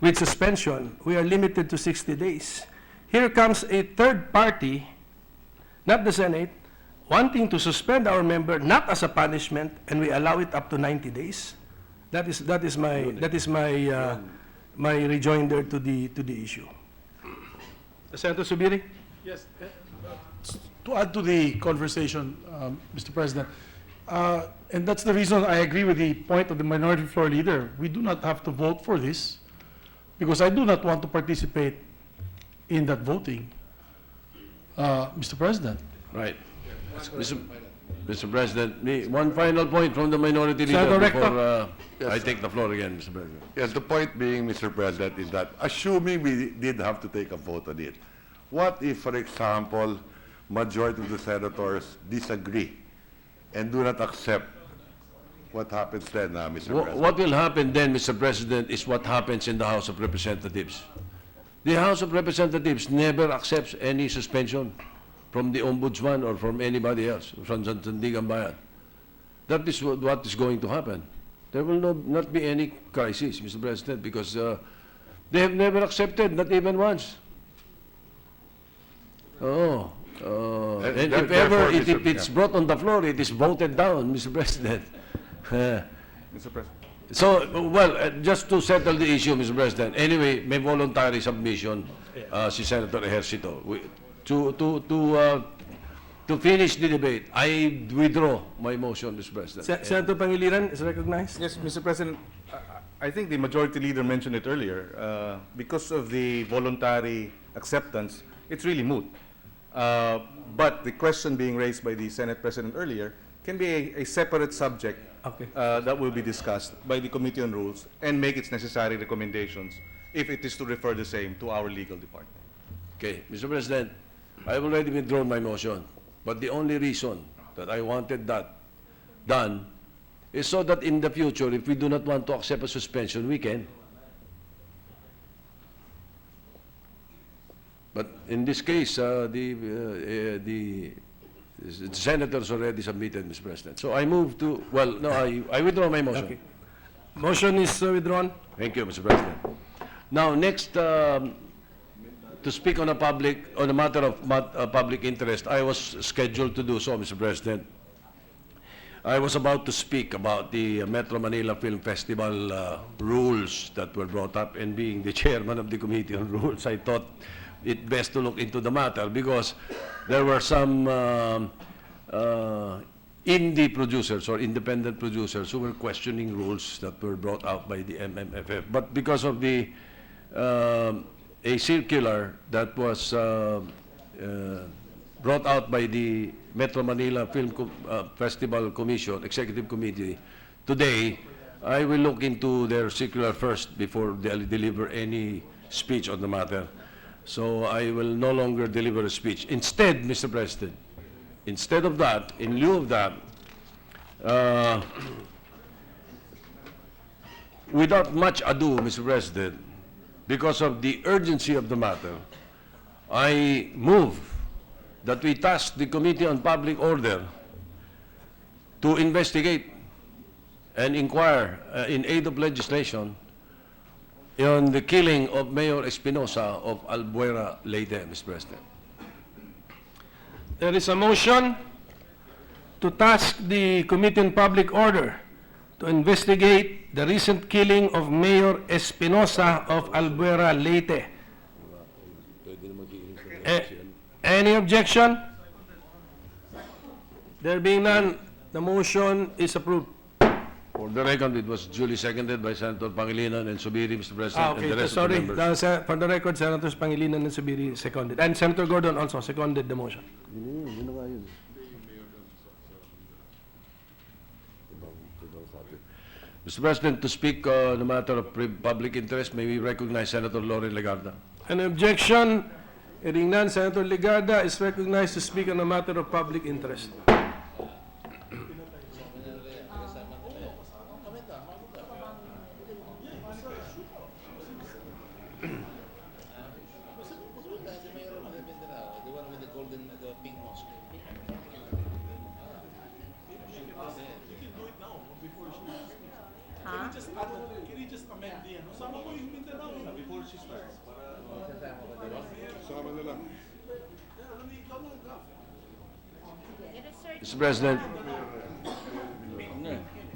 with suspension, we are limited to 60 days. Here comes a third party, not the Senate, wanting to suspend our member not as a punishment, and we allow it up to 90 days. That is my rejoinder to the issue. Senator Subiri? Yes. To add to the conversation, Mr. President, and that's the reason I agree with the point of the minority floor leader. We do not have to vote for this because I do not want to participate in that voting, Mr. President. Right. Mr. President, one final point from the minority leader Senator before Yes, I sir. take the floor again, Mr. President. Yes, the point being, Mr. President, is that assuming we did have to take a vote on it, what if, for example, majority of the senators disagree and do not accept? What happens then, Mr. President? What will happen then, Mr. President, is what happens in the House of Representatives. The House of Representatives never accepts any suspension from the Ombudsman or from anybody else, from Sandigan Bayan. That is what is going to happen. There will not be any crisis, Mr. President, because they have never accepted, not even once. And if ever it's brought on the floor, it is voted down, Mr. President. Mr. President. So, well, just to settle the issue, Mr. President, anyway, may voluntary submission si Senator Ejercito. To finish the debate, I withdraw my motion, Mr. President. Senator Pangilinan is recognized. Yes, Mr. President, I think the majority leader mentioned it earlier. Because of the voluntary acceptance, it's really moot. But the question being raised by the Senate President earlier can be a separate subject that will be discussed by the Committee on Rules and make its necessary recommendations if it is to refer the same to our legal department. Okay, Mr. President, I have already withdrawn my motion, but the only reason that I wanted that done is so that in the future, if we do not want to accept a suspension, we can. But in this case, the senators already submitted, Mr. President. So I move to, well, no, I withdraw my motion. Okay. Motion is withdrawn. Thank you, Mr. President. Now, next, to speak on a matter of public interest, I was scheduled to do so, Mr. President. I was about to speak about the Metro Manila Film Festival rules that were brought up, and being the chairman of the Committee on Rules, I thought it best to look into the matter because there were some indie producers or independent producers who were questioning rules that were brought out by the MMFF. But because of the a circular that was brought out by the Metro Manila Festival Commission, Executive Committee, today, I will look into their circular first before they deliver any speech on the matter. So I will no longer deliver a speech. Instead, Mr. President, instead of that, in lieu of that, without much ado, Mr. President, because of the urgency of the matter, I move that we task the Committee on Public Order to investigate and inquire in aid of legislation on the killing of Mayor Espinosa of Albuera, Leyte, Mr. President. There is a motion to task the Committee on Public Order to investigate the recent killing of Mayor Espinosa of Albuera, Leyte. Any objection? There being none, the motion is approved. For the record, it was duly seconded by Senator Pangilinan and Subiri, Mr. President, and the rest Sorry. of the members. For the record, Senators Pangilinan and Subiri seconded. And Senator Gordon also seconded the motion. Mr. President, to speak on the matter of public interest, may we recognize Senator Loren Legarda. An objection? Hearing none, Senator Legarda is recognized to speak on a matter of public interest.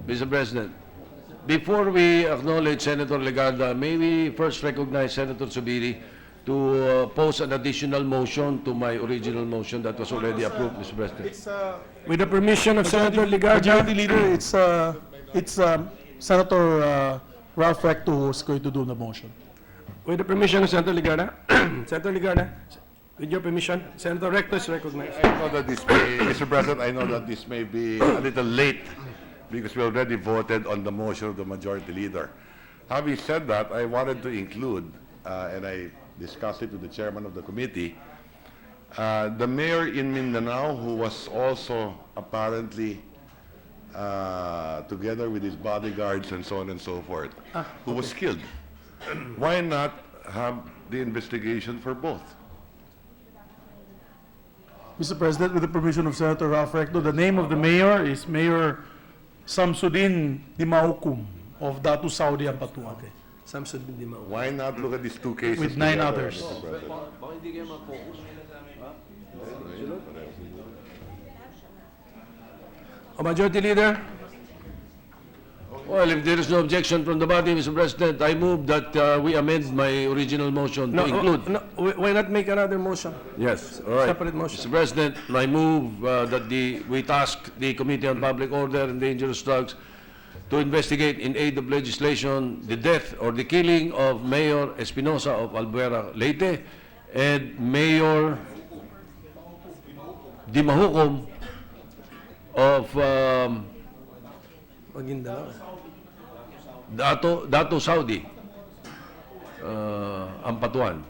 Mr. President, before we acknowledge Senator Legarda, may we first recognize Senator Subiri to pose an additional motion to my original motion that was already approved, Mr. President. With the permission of Senator Legarda, Majority Leader, it's Senator Ralph Recto who's going to do the motion. with the permission of Senator Legarda, Senator Legarda, with your permission, Senator Recto is recognized. I know that this may, Mr. President, I know that this may be a little late because we already voted on the motion of the majority leader. Having said that, I wanted to include, and I discussed it with the chairman of the committee, the mayor in Mindanao, who was also apparently together with his bodyguards and so on and so forth, who was killed. Why not have the investigation for both? Mr. President, with the permission of Senator Ralph Recto, the name of the mayor is Mayor Samsudin Dimaukum of Datu Saudi Ampatuan. Samsudin Dimao. Why not look at these two cases With 9 together, others. Mr. President? Majority Leader, Well, if there is no objection from the body, Mr. President, I move that we amend my original motion to include. why not make another motion? Yes, all right. Separate motion. Mr. President, I move that we task the Committee on Public Order and Dangerous Drugs to investigate in aid of legislation the death or the killing of Mayor Espinosa of Albuera, Leyte, and Mayor Dimahukom of Maguindanao. Dato Saudi, Ampatuan,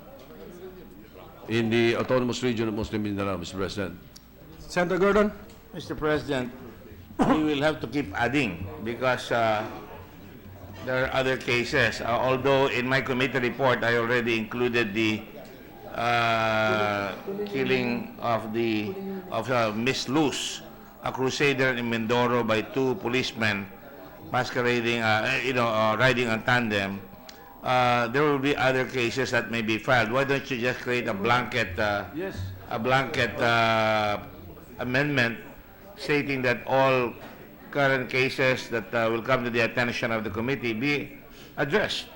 in the Autonomous Region of Muslim Mindanao, Mr. President. Senator Gordon, Mr. President, we will have to keep adding because there are other cases. Although in my committee report, I already included the killing of Miss Luz, a crusader in Mindoro by 2 policemen masquerading, riding on tandem. There will be other cases that may be filed. Why don't you just create a blanket, amendment stating that all current cases that will come to the attention of the committee be addressed,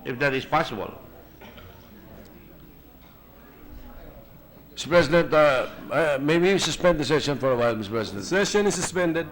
if that is possible. Mr. President, maybe we suspend the session for a while, Mr. President. Session is suspended.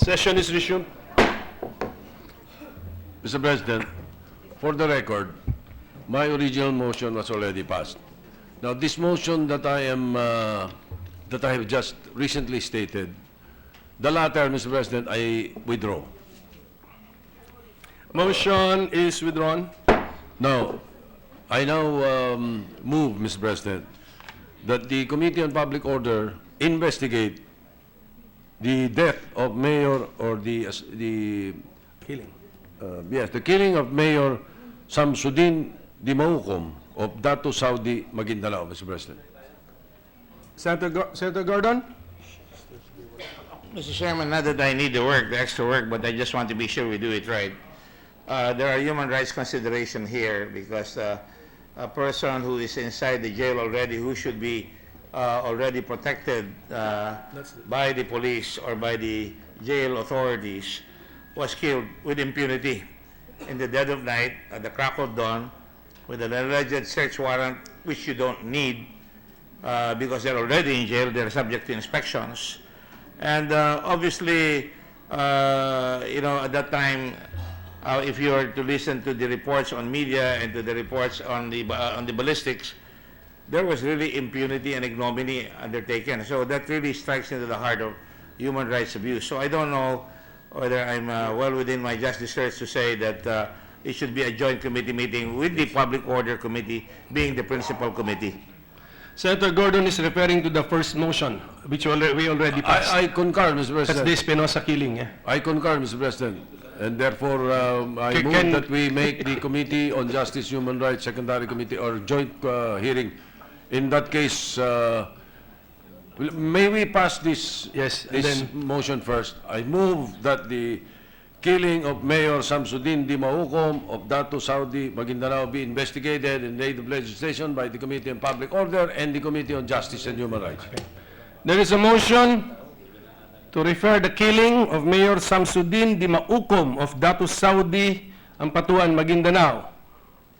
Session is resumed. Mr. President, for the record, my original motion was already passed. Now, this motion that I have just recently stated, the latter, Mr. President, I withdraw. Motion is withdrawn. Now, I now move, Mr. President, that the Committee on Public Order investigate the death of Mayor or the Killing. the killing of Mayor Samsudin Dimaukom of Datu Saudi, Maguindanao, Mr. President. Senator Gordon? Mr. Chairman, not that I need the extra work, but I just want to be sure we do it right. There are human rights consideration here because a person who is inside the jail already, who should be already protected by the police or by the jail authorities, was killed with impunity in the dead of night at the crack of dawn with an alleged search warrant, which you don't need because they're already in jail, they're subject to inspections. And obviously, at that time, if you were to listen to the reports on media and to the reports on the ballistics, there was really impunity and ignominy undertaken. So that really strikes into the heart of human rights abuse. So I don't know whether I'm well within my just desserts to say that it should be a joint committee meeting with the Public Order Committee being the principal committee. Senator Gordon is referring to the first motion, which we already passed. I concur, Mr. That's President. the Espinosa killing. Yeah? I concur, Mr. President. And therefore, I move Can- that we make the Committee on Justice, Human Rights, Secondary Committee, or joint hearing. In that case, may we pass this, Yes, and this then- motion first? I move that the killing of Mayor Samsudin Dimaukom of Datu Saudi, Maguindanao be investigated in aid of legislation by the Committee on Public Order and the Committee on Justice and Human Rights. There is a motion to refer the killing of Mayor Samsudin Dimaukom of Datu Saudi, Ampatuan, Maguindanao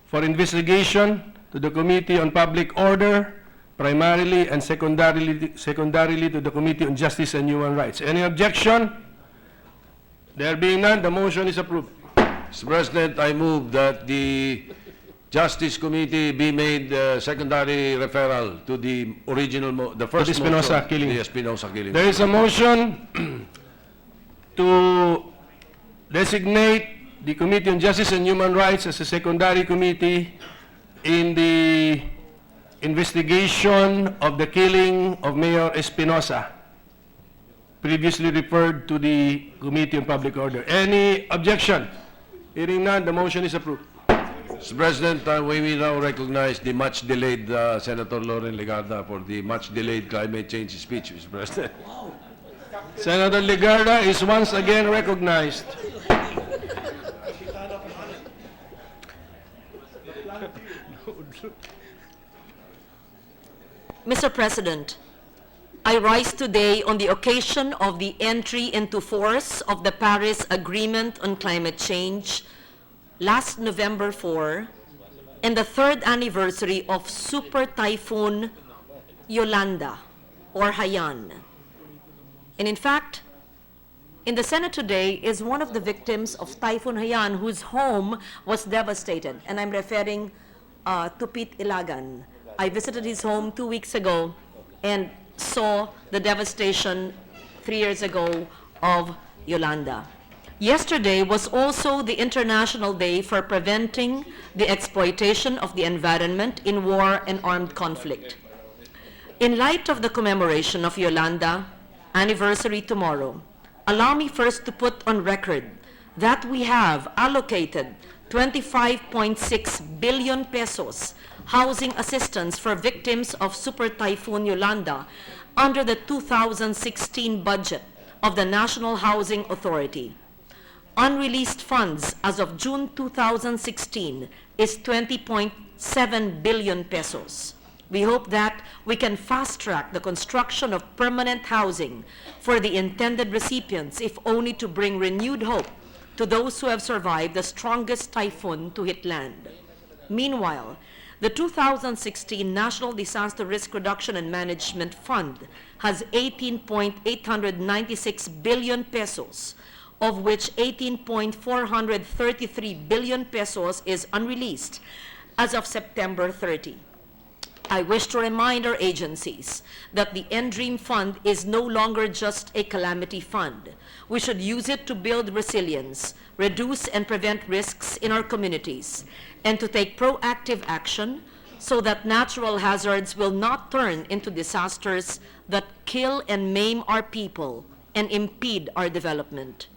for investigation to the Committee on Public Order, primarily and secondarily to the Committee on Justice and Human Rights. Any objection? There being none, the motion is approved. Mr. President, I move that the Justice Committee be made secondary referral to the original, the first the Espinosa motion, killing. the Espinosa killing. There is a motion to designate the Committee on Justice and Human Rights as a secondary committee in the investigation of the killing of Mayor Espinosa, previously referred to the Committee on Public Order. Any objection? Hearing none, the motion is approved. Mr. President, we now recognize the much-delayed Senator Lauren Legarda for the much-delayed climate change speech, Mr. President. Senator Legarda is once again recognized. Mr. President, I rise today on the occasion of the entry into force of the Paris Agreement on Climate Change last November 4 and the third anniversary of Super Typhoon Yolanda or Haiyan. And in fact, in the Senate today is one of the victims of Typhoon Haiyan whose home was devastated. And I'm referring to Pete Ilagan. I visited his home 2 weeks ago and saw the devastation 3 years ago of Yolanda. Yesterday was also the International Day for Preventing the Exploitation of the Environment in War and Armed Conflict. In light of the commemoration of Yolanda anniversary tomorrow, allow me first to put on record that we have allocated 25.6 billion pesos housing assistance for victims of Super Typhoon Yolanda under the 2016 budget of the National Housing Authority. Unreleased funds as of June 2016 is 20.7 billion pesos. We hope that we can fast-track the construction of permanent housing for the intended recipients, if only to bring renewed hope to those who have survived the strongest typhoon to hit land. Meanwhile, The 2016 National Disaster Risk Reduction and Management Fund has 18.896 billion pesos, of which 18.433 billion pesos is unreleased as of September 30. I wish to remind our agencies that the NDREAM Fund is no longer just a calamity fund. We should use it to build resilience, reduce and prevent risks in our communities, and to take proactive action so that natural hazards will not turn into disasters that kill and maim our people and impede our development.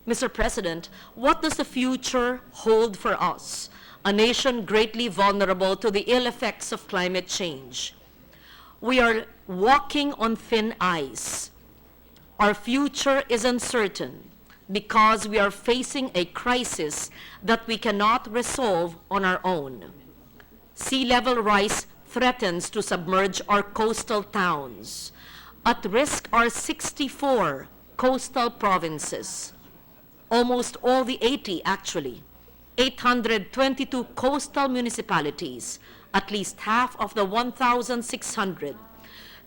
Mr. President, what does the future hold for us, a nation greatly vulnerable to the ill effects of climate change? We are walking on thin ice. Our future is uncertain because we are facing a crisis that we cannot resolve on our own. Sea level rise threatens to submerge our coastal towns. At risk are 64 coastal provinces, almost all the 80 actually, 822 coastal municipalities, at least half of the 1,600,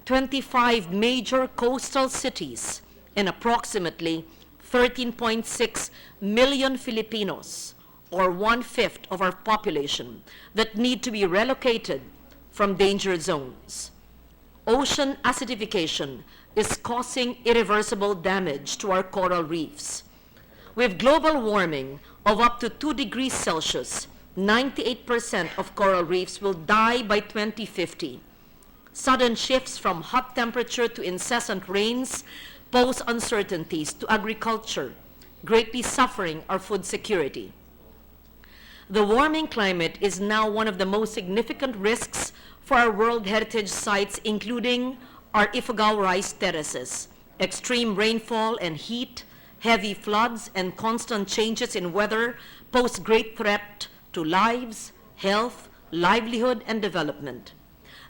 25 major coastal cities, and approximately 13.6 million Filipinos, or 1/5 of our population, that need to be relocated from danger zones. Ocean acidification is causing irreversible damage to our coral reefs. With global warming of up to 2 degrees Celsius, 98% of coral reefs will die by 2050. Sudden shifts from hot temperature to incessant rains pose uncertainties to agriculture, greatly suffering our food security. The warming climate is now one of the most significant risks for our World Heritage sites, including our Ifugao rice terraces. Extreme rainfall and heat, heavy floods, and constant changes in weather pose great threat to lives, health, livelihood, and development.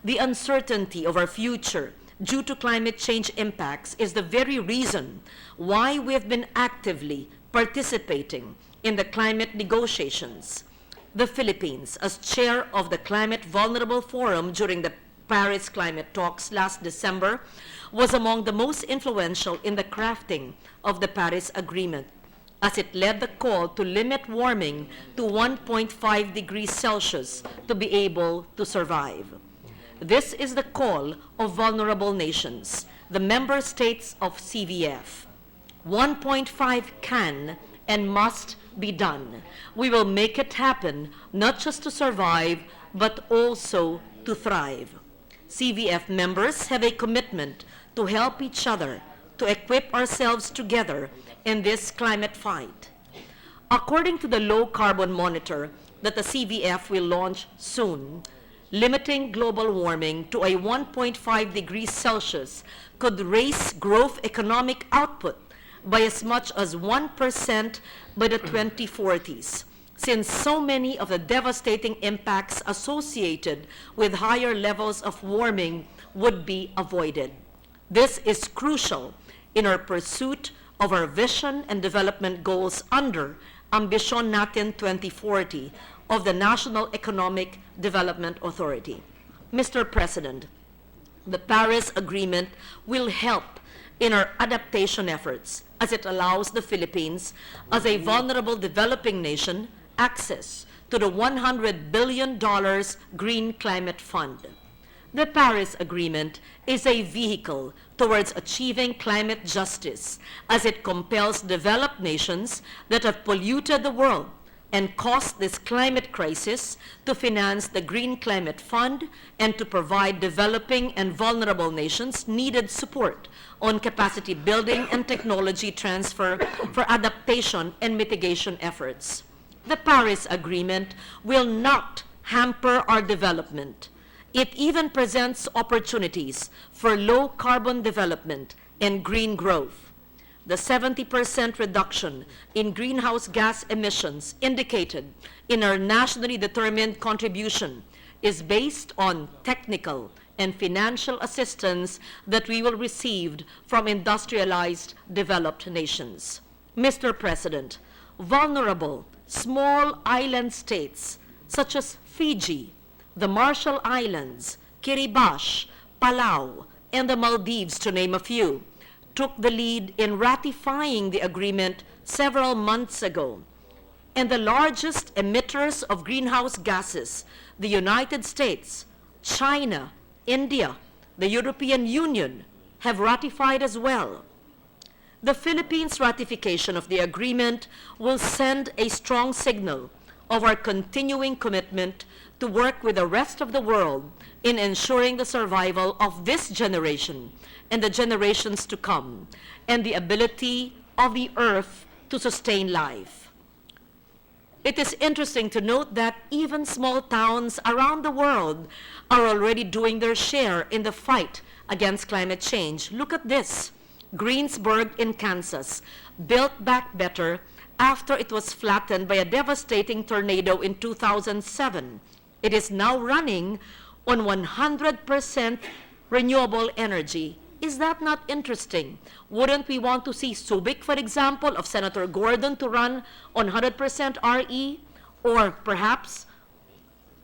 The uncertainty of our future due to climate change impacts is the very reason why we have been actively participating in the climate negotiations. The Philippines, as chair of the Climate Vulnerable Forum during the Paris climate talks last December, was among the most influential in the crafting of the Paris Agreement, as it led the call to limit warming to 1.5 degrees Celsius to be able to survive. This is the call of vulnerable nations, the member states of CVF. 1.5 can and must be done. We will make it happen, not just to survive, but also to thrive. CVF members have a commitment to help each other, to equip ourselves together in this climate fight. According to the Low Carbon Monitor that the CVF will launch soon, limiting global warming to a 1.5 degrees Celsius could raise growth economic output by as much as 1% by the 2040s, since so many of the devastating impacts associated with higher levels of warming would be avoided. This is crucial in our pursuit of our vision and development goals under Ambisyon Natin 2040 of the National Economic Development Authority. Mr. President, the Paris Agreement will help in our adaptation efforts as it allows the Philippines, as a vulnerable developing nation, access to the $100 billion Green Climate Fund. The Paris Agreement is a vehicle towards achieving climate justice as it compels developed nations that have polluted the world and caused this climate crisis to finance the Green Climate Fund and to provide developing and vulnerable nations needed support on capacity building and technology transfer for adaptation and mitigation efforts. The Paris Agreement will not hamper our development. It even presents opportunities for low carbon development and green growth. The 70% reduction in greenhouse gas emissions indicated in our nationally determined contribution is based on technical and financial assistance that we will receive from industrialized developed nations. Mr. President, vulnerable small island states such as Fiji, the Marshall Islands, Kiribati, Palau, and the Maldives, to name a few, took the lead in ratifying the agreement several months ago. And the largest emitters of greenhouse gases, the United States, China, India, the European Union, have ratified as well. The Philippines' ratification of the agreement will send a strong signal of our continuing commitment to work with the rest of the world in ensuring the survival of this generation and the generations to come, and the ability of the earth to sustain life. It is interesting to note that even small towns around the world are already doing their share in the fight against climate change. Look at this. Greensburg in Kansas built back better after it was flattened by a devastating tornado in 2007. It is now running on 100% renewable energy. Is that not interesting? Wouldn't we want to see Subic, for example, of Senator Gordon to run on 100% RE? Or perhaps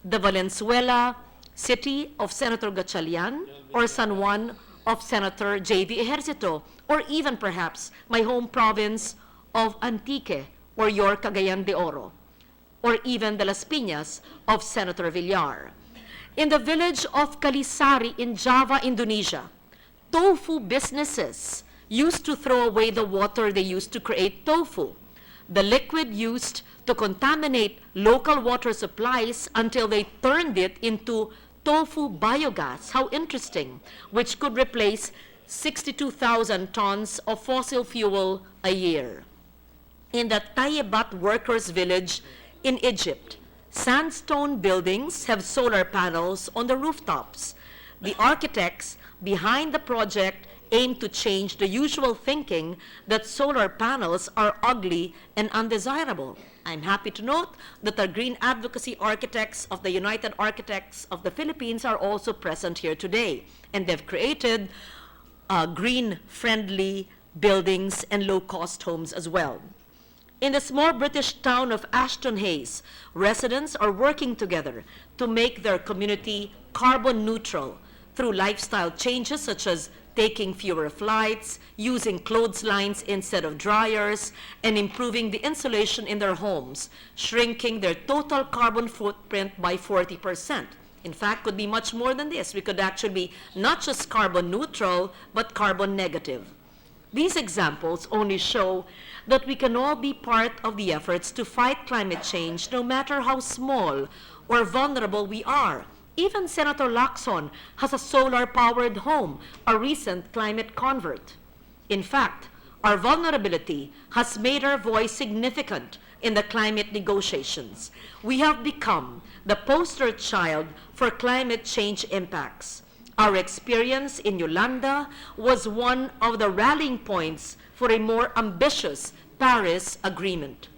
the Valenzuela city of Senator Gatchalian, or San Juan of Senator J.V. Ejercito, or even perhaps my home province of Antique or your Cagayan de Oro, or even the Las Piñas of Senator Villar. In the village of Kalisari in Java, Indonesia, tofu businesses used to throw away the water they used to create tofu, the liquid used to contaminate local water supplies until they turned it into tofu biogas. How interesting, which could replace 62,000 tons of fossil fuel a year. In the Tayebat workers' village in Egypt, sandstone buildings have solar panels on the rooftops. The architects behind the project aim to change the usual thinking that solar panels are ugly and undesirable. I'm happy to note that the green advocacy architects of the United Architects of the Philippines are also present here today, and they've created green-friendly buildings and low-cost homes as well. In the small British town of Ashton Hayes, residents are working together to make their community carbon neutral through lifestyle changes such as taking fewer flights, using clotheslines instead of dryers, and improving the insulation in their homes, shrinking their total carbon footprint by 40%. In fact, could be much more than this. We could actually be not just carbon neutral, but carbon negative. These examples only show that we can all be part of the efforts to fight climate change, no matter how small or vulnerable we are. Even Senator Lacson has a solar-powered home, a recent climate convert. In fact, our vulnerability has made our voice significant in the climate negotiations. We have become the poster child for climate change impacts. Our experience in Yolanda was one of the rallying points for a more ambitious Paris Agreement.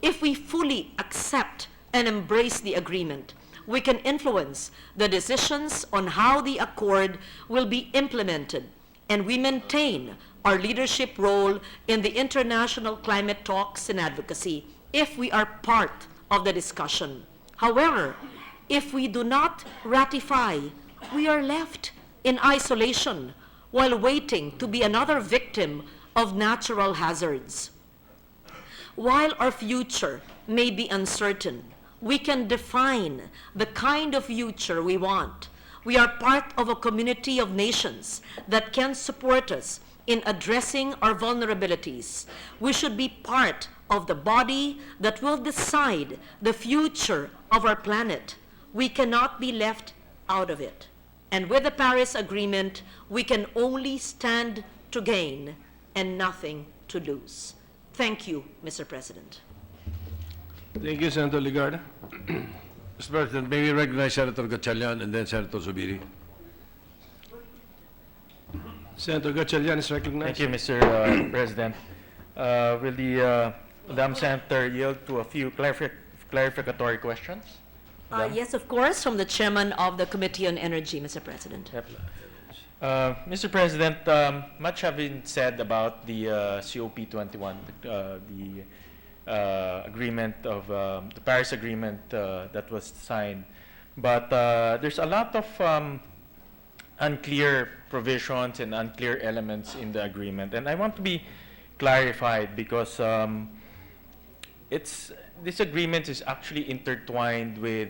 If we fully accept and embrace the agreement, we can influence the decisions on how the accord will be implemented, and we maintain our leadership role in the international climate talks and advocacy if we are part of the discussion. However, if we do not ratify, we are left in isolation while waiting to be another victim of natural hazards. While our future may be uncertain, we can define the kind of future we want. We are part of a community of nations that can support us in addressing our vulnerabilities. We should be part of the body that will decide the future of our planet. We cannot be left out of it. And with the Paris Agreement, we can only stand to gain and nothing to lose. Thank you, Mr. President. Thank you, Senator Ligarda. Mr. President, may we recognize Senator Gatchalian and then Senator Zubiri? Senator Gatchalian is recognized. Thank you, Mr. President. Will the Madam Senator yield to a few clarificatory questions? Yes, of course, from the chairman of the Committee on Energy, Mr. President. Yep. Mr. President, much has been said about the COP21, the agreement of the Paris Agreement that was signed But there's a lot of unclear provisions and unclear elements in the agreement. And I want to be clarified because this agreement is actually intertwined with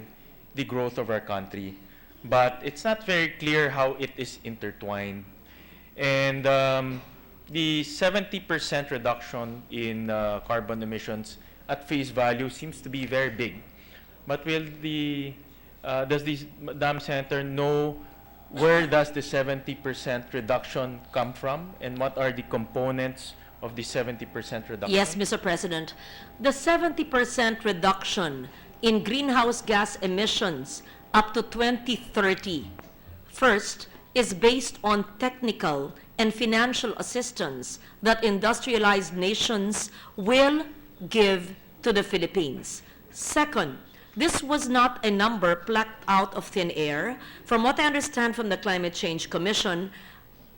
the growth of our country. But it's not very clear how it is intertwined. And the 70% reduction in carbon emissions at face value seems to be very big. But will does the Madam Senator know where does the 70% reduction come from and what are the components of the 70% reduction? Yes, Mr. President. The 70% reduction in greenhouse gas emissions up to 2030, first, is based on technical and financial assistance that industrialized nations will give to the Philippines. Second, this was not a number plucked out of thin air. From what I understand from the Climate Change Commission,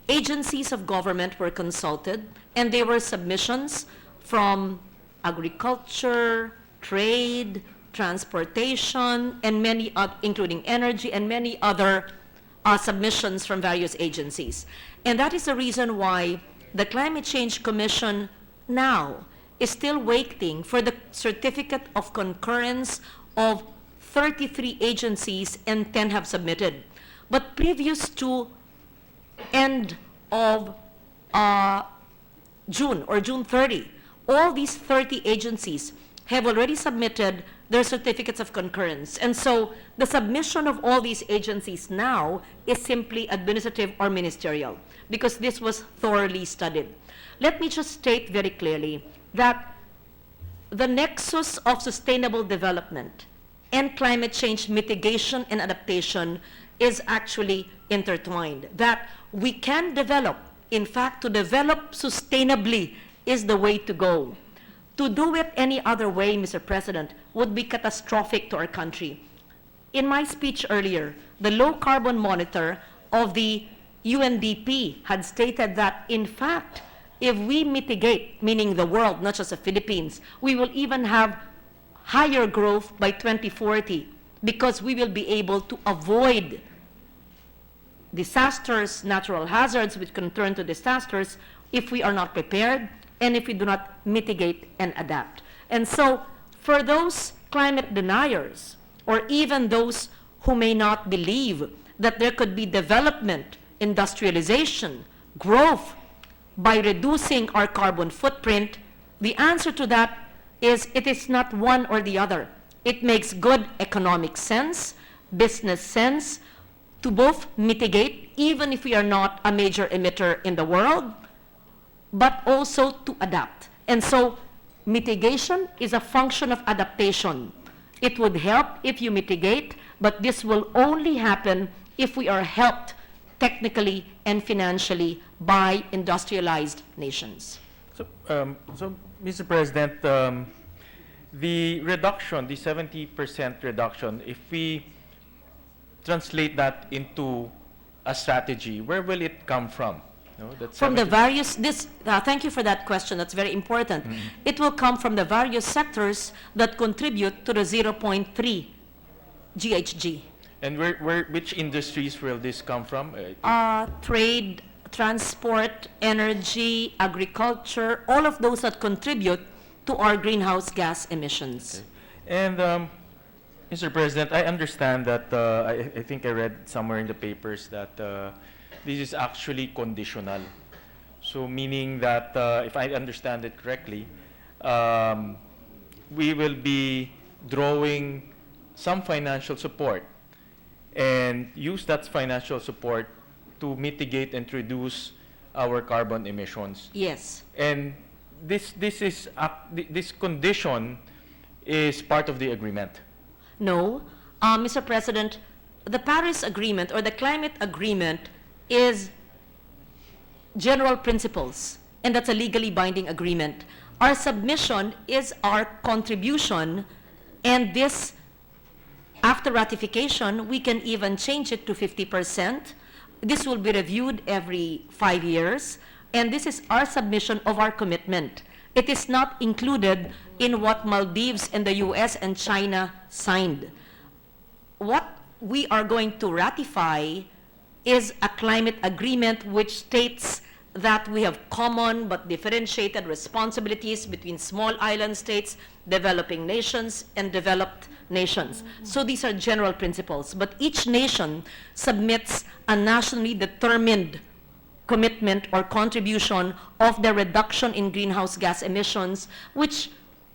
agencies of government were consulted, and there were submissions from agriculture, trade, transportation, and many including energy, and many other submissions from various agencies. And that is the reason why the Climate Change Commission now is still waiting for the certificate of concurrence of 33 agencies, and 10 have submitted. But previous to end of June or June 30, all these 30 agencies have already submitted their certificates of concurrence. And so the submission of all these agencies now is simply administrative or ministerial, because this was thoroughly studied. Let me just state very clearly that the nexus of sustainable development and climate change mitigation and adaptation is actually intertwined. That we can develop, in fact, to develop sustainably is the way to go. To do it any other way, Mr. President, would be catastrophic to our country. In my speech earlier, the low carbon monitor of the UNDP had stated that, in fact, if we mitigate, meaning the world, not just the Philippines, we will even have higher growth by 2040 because we will be able to avoid disasters, natural hazards, which can turn to disasters if we are not prepared and if we do not mitigate and adapt. And so, for those climate deniers, or even those who may not believe that there could be development, industrialization, growth by reducing our carbon footprint, the answer to that is it is not one or the other. It makes good economic sense, business sense, to both mitigate, even if we are not a major emitter in the world, but also to adapt. And so mitigation is a function of adaptation. It would help if you mitigate, but this will only happen if we are helped technically and financially by industrialized nations. So, Mr. President, the reduction, the 70% reduction, if we translate that into a strategy, where will it come from? No, that From the 70 various, thank you for that question, that's very important. It will come from the various sectors that contribute to the 0.3 GHG. And which industries will this come from? Trade, transport, energy, agriculture, all of those that contribute to our greenhouse gas emissions. And Mr. President, I understand that, I think I read somewhere in the papers that this is actually conditional. So meaning that, if I understand it correctly, we will be drawing some financial support and use that financial support to mitigate and reduce our carbon emissions. Yes. And this condition is part of the agreement. No, Mr. President, the Paris Agreement or the Climate Agreement is general principles, and that's a legally binding agreement. Our submission is our contribution, and this, after ratification, we can even change it to 50%. This will be reviewed every 5 years, and this is our submission of our commitment. It is not included in what Maldives and the US and China signed. What we are going to ratify is a climate agreement which states that we have common but differentiated responsibilities between small island states, developing nations, and developed nations. So these are general principles, but each nation submits a nationally determined commitment or contribution of the reduction in greenhouse gas emissions, which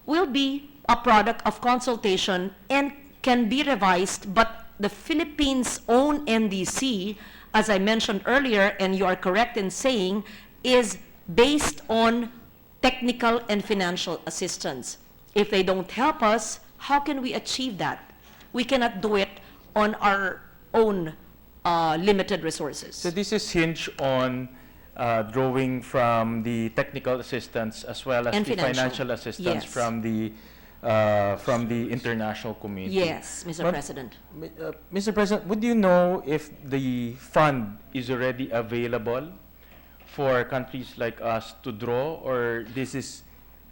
will be a product of consultation and can be revised, but the Philippines' own NDC, as I mentioned earlier, and you are correct in saying, is based on technical and financial assistance. If they don't help us, how can we achieve that? We cannot do it on our own limited resources. So this is hinged on drawing from the technical assistance as well as And the financial assistance Yes. from the international community. Yes, Mr. But- President. Mr. President, would you know if the fund is already available for countries like us to draw, or this is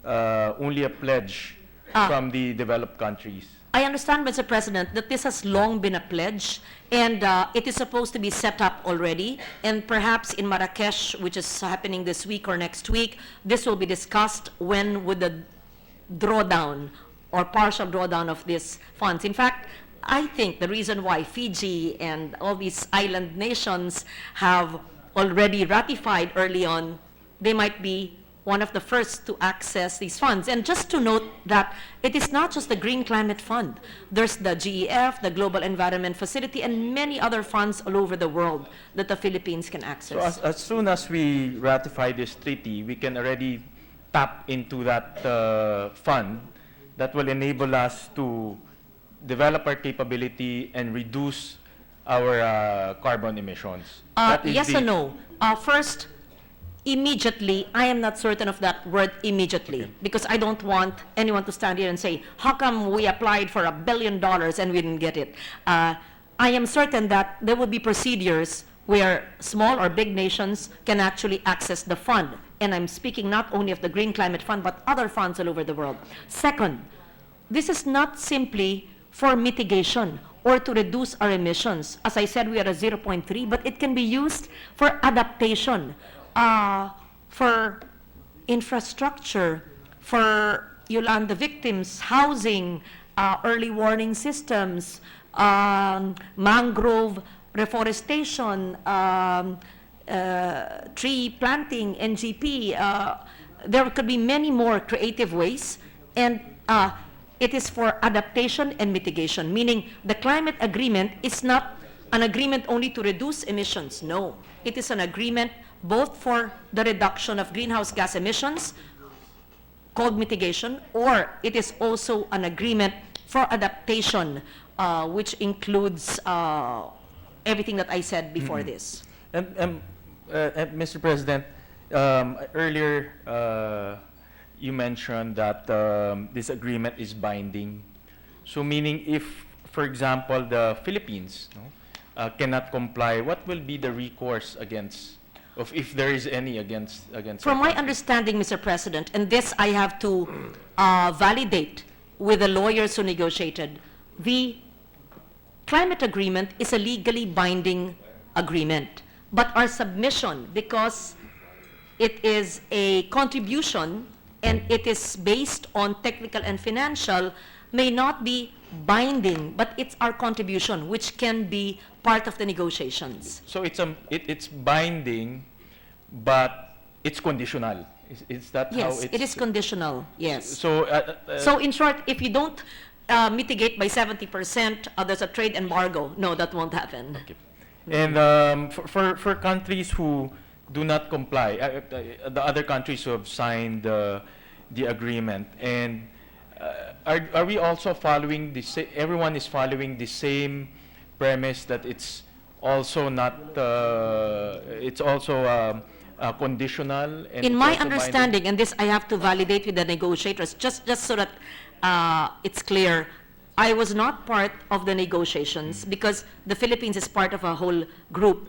only a pledge from the developed countries? I understand, Mr. President, that this has long been a pledge, and it is supposed to be set up already, and perhaps in Marrakesh, which is happening this week or next week, this will be discussed when would the drawdown or partial drawdown of these funds. In fact, I think the reason why Fiji and all these island nations have already ratified early on, they might be one of the first to access these funds. And just to note that it is not just the Green Climate Fund. There's the GEF, the Global Environment Facility, and many other funds all over the world that the Philippines can access. So as soon as we ratify this treaty, we can already tap into that fund that will enable us to develop our capability and reduce our carbon emissions. That is Yes the- or no? First, immediately, I am not certain of that word immediately, because I don't want anyone to stand here and say, how come we applied for $1 billion and we didn't get it? I am certain that there will be procedures where small or big nations can actually access the fund. And I'm speaking not only of the Green Climate Fund, but other funds all over the world. Second, this is not simply for mitigation or to reduce our emissions. As I said, we are at 0.3, but it can be used for adaptation, for infrastructure, for Yolanda victims, housing, early warning systems, mangrove reforestation, tree planting, NGP. There could be many more creative ways, and it is for adaptation and mitigation, meaning the climate agreement is not an agreement only to reduce emissions. No, it is an agreement both for the reduction of greenhouse gas emissions, called mitigation, or it is also an agreement for adaptation, which includes everything that I said before this. And Mr. President, earlier you mentioned that this agreement is binding. So meaning if, for example, the Philippines cannot comply, what will be the recourse against, if there is any against From our my country? understanding, Mr. President, and this I have to validate with the lawyers who negotiated, the climate agreement is a legally binding agreement. But our submission, because it is a contribution and it is based on technical and financial, may not be binding, but it's our contribution, which can be part of the negotiations. So it's binding, but it's conditional. Is that how Yes, it's... it is conditional, yes. So, So in short, if you don't mitigate by 70%, there's a trade embargo. No, that won't happen. and for countries who do not comply, the other countries who have signed the agreement, and are we also following the everyone is following the same premise that it's also not it's also conditional and In it's my also binding? understanding, and this I have to validate with the negotiators, just so that it's clear, I was not part of the negotiations because the Philippines is part of a whole group.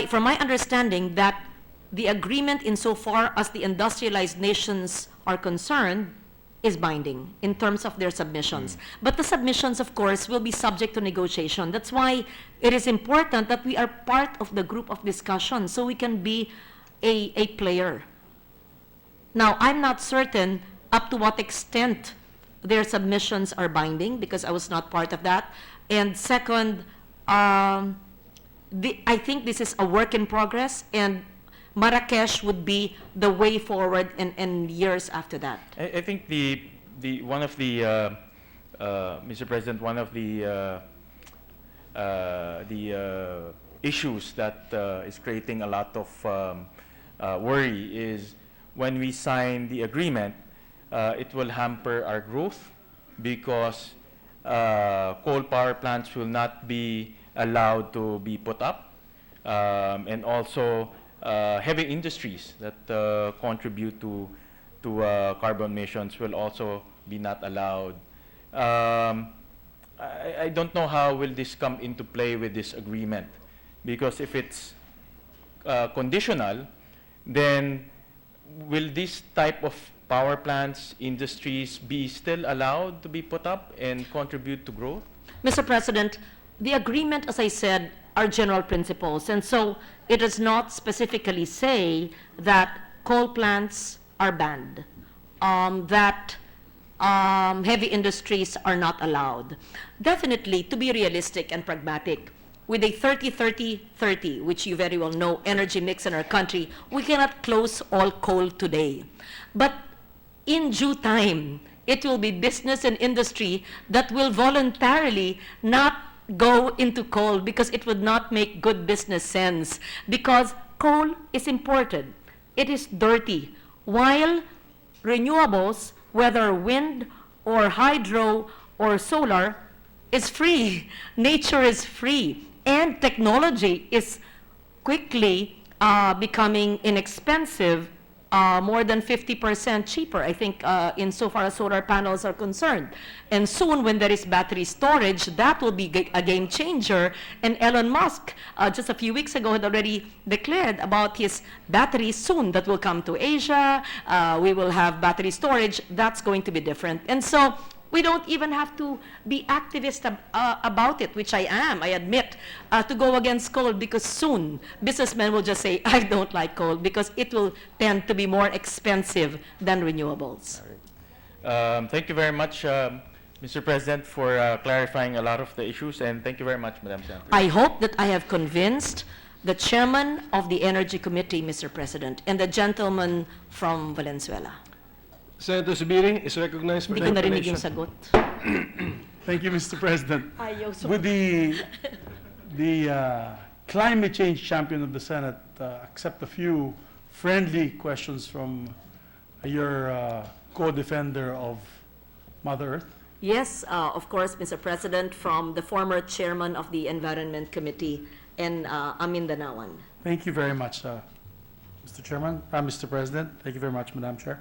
From my understanding, that the agreement insofar as the industrialized nations are concerned is binding in terms of their submissions. But the submissions, of course, will be subject to negotiation. That's why it is important that we are part of the group of discussion so we can be a player. Now, I'm not certain up to what extent their submissions are binding because I was not part of that. And second, I think this is a work in progress, and Marrakesh would be the way forward and years after that. I think one of the Mr. President, one of the issues that is creating a lot of worry is when we sign the agreement, it will hamper our growth because coal power plants will not be allowed to be put up, and also heavy industries that contribute to carbon emissions will also be not allowed. I don't know how will this come into play with this agreement, because if it's conditional, then will this type of power plants, industries be still allowed to be put up and contribute to growth? Mr. President, the agreement, as I said, are general principles, and so it does not specifically say that coal plants are banned, that heavy industries are not allowed. Definitely, to be realistic and pragmatic, with a 30-30-30, which you very well know, energy mix in our country, we cannot close all coal today. But in due time, it will be business and industry that will voluntarily not go into coal because it would not make good business sense, because coal is imported. It is dirty, while renewables, whether wind or hydro or solar, is free. Nature is free, and technology is quickly becoming inexpensive, more than 50% cheaper, I think, insofar as solar panels are concerned. And soon, when there is battery storage, that will be a game changer. And Elon Musk, just a few weeks ago, had already declared about his batteries soon that will come to Asia. We will have battery storage. That's going to be different. And so we don't even have to be activist about it, which I am, I admit, to go against coal, because soon businessmen will just say, I don't like coal, because it will tend to be more expensive than renewables. Thank you very much, Mr. President, for clarifying a lot of the issues, and thank you very much, Madam Senator. I hope that I have convinced the chairman of the Energy Committee, Mr. President, and the gentleman from Valenzuela. Senator Zubiri is recognized for Hindi ko narinig yung interpellation. sagot. Thank you, Mr. President. Ayaw With the climate change champion of the Senate, accept a few friendly questions from your co-defender of Mother Earth. Yes, of course, Mr. President, from the former chairman of the Environment Committee and Amindanawan. Thank you very much, Mr. Chairman, Mr. President. Thank you very much, Madam Chair.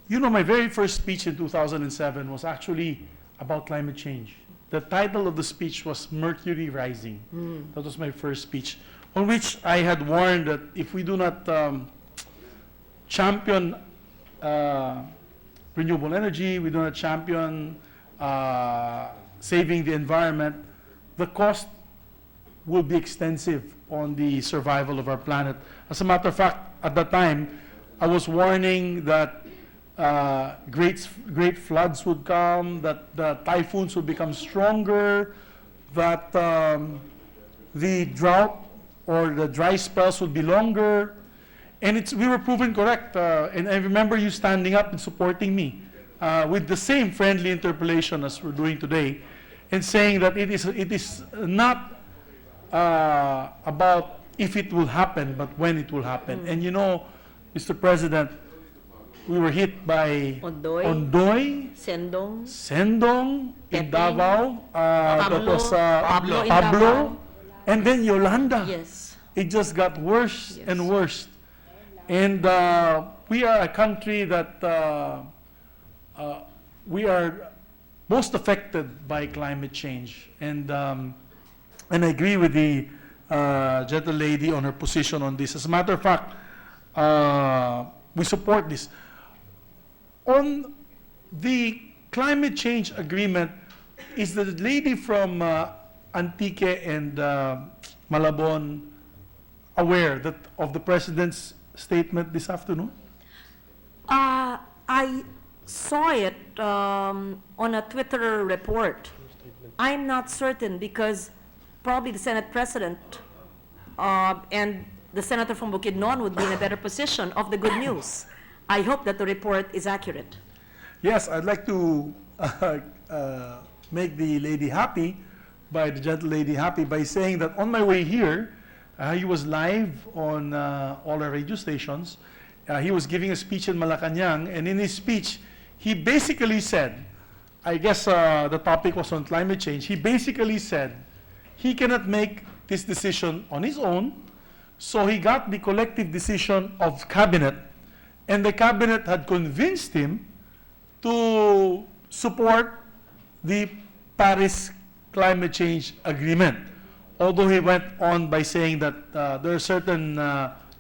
You know, my very first speech in 2007 was actually about climate change. The title of the speech was Mercury Rising. That was my first speech, on which I had warned that if we do not champion renewable energy, we do not champion saving the environment, the cost will be extensive on the survival of our planet. As a matter of fact, at that time, I was warning that great floods would come, that the typhoons would become stronger, that the drought or the dry spells would be longer, and we were proven correct. And I remember you standing up and supporting me with the same friendly interpellation as we're doing today, and saying that it is not about if it will happen, but when it will happen. And you know, Mr. President, we were hit by Ondoy, Sendong in Davao, that was Pablo in Pablo, Davao. and then Yolanda. Yes. It just got worse and worse. And we are a country that we are most affected by climate change. And I agree with the gentle lady on her position on this. As a matter of fact, we support this. on the climate change agreement, is the lady from Antique and Malabon aware of the President's statement this afternoon? I saw it on a Twitter report. I'm not certain because probably the Senate President and the Senator from Bukidnon would be in a better position of the good news. I hope that the report is accurate. Yes, I'd like to make the lady happy, the gentle lady happy, by saying that on my way here, he was live on all our radio stations. He was giving a speech in Malacanang, and in his speech, he basically said, I guess the topic was on climate change, he basically said he cannot make this decision on his own, so he got the collective decision of cabinet, and the cabinet had convinced him to support the Paris climate change agreement. Although he went on by saying that there are certain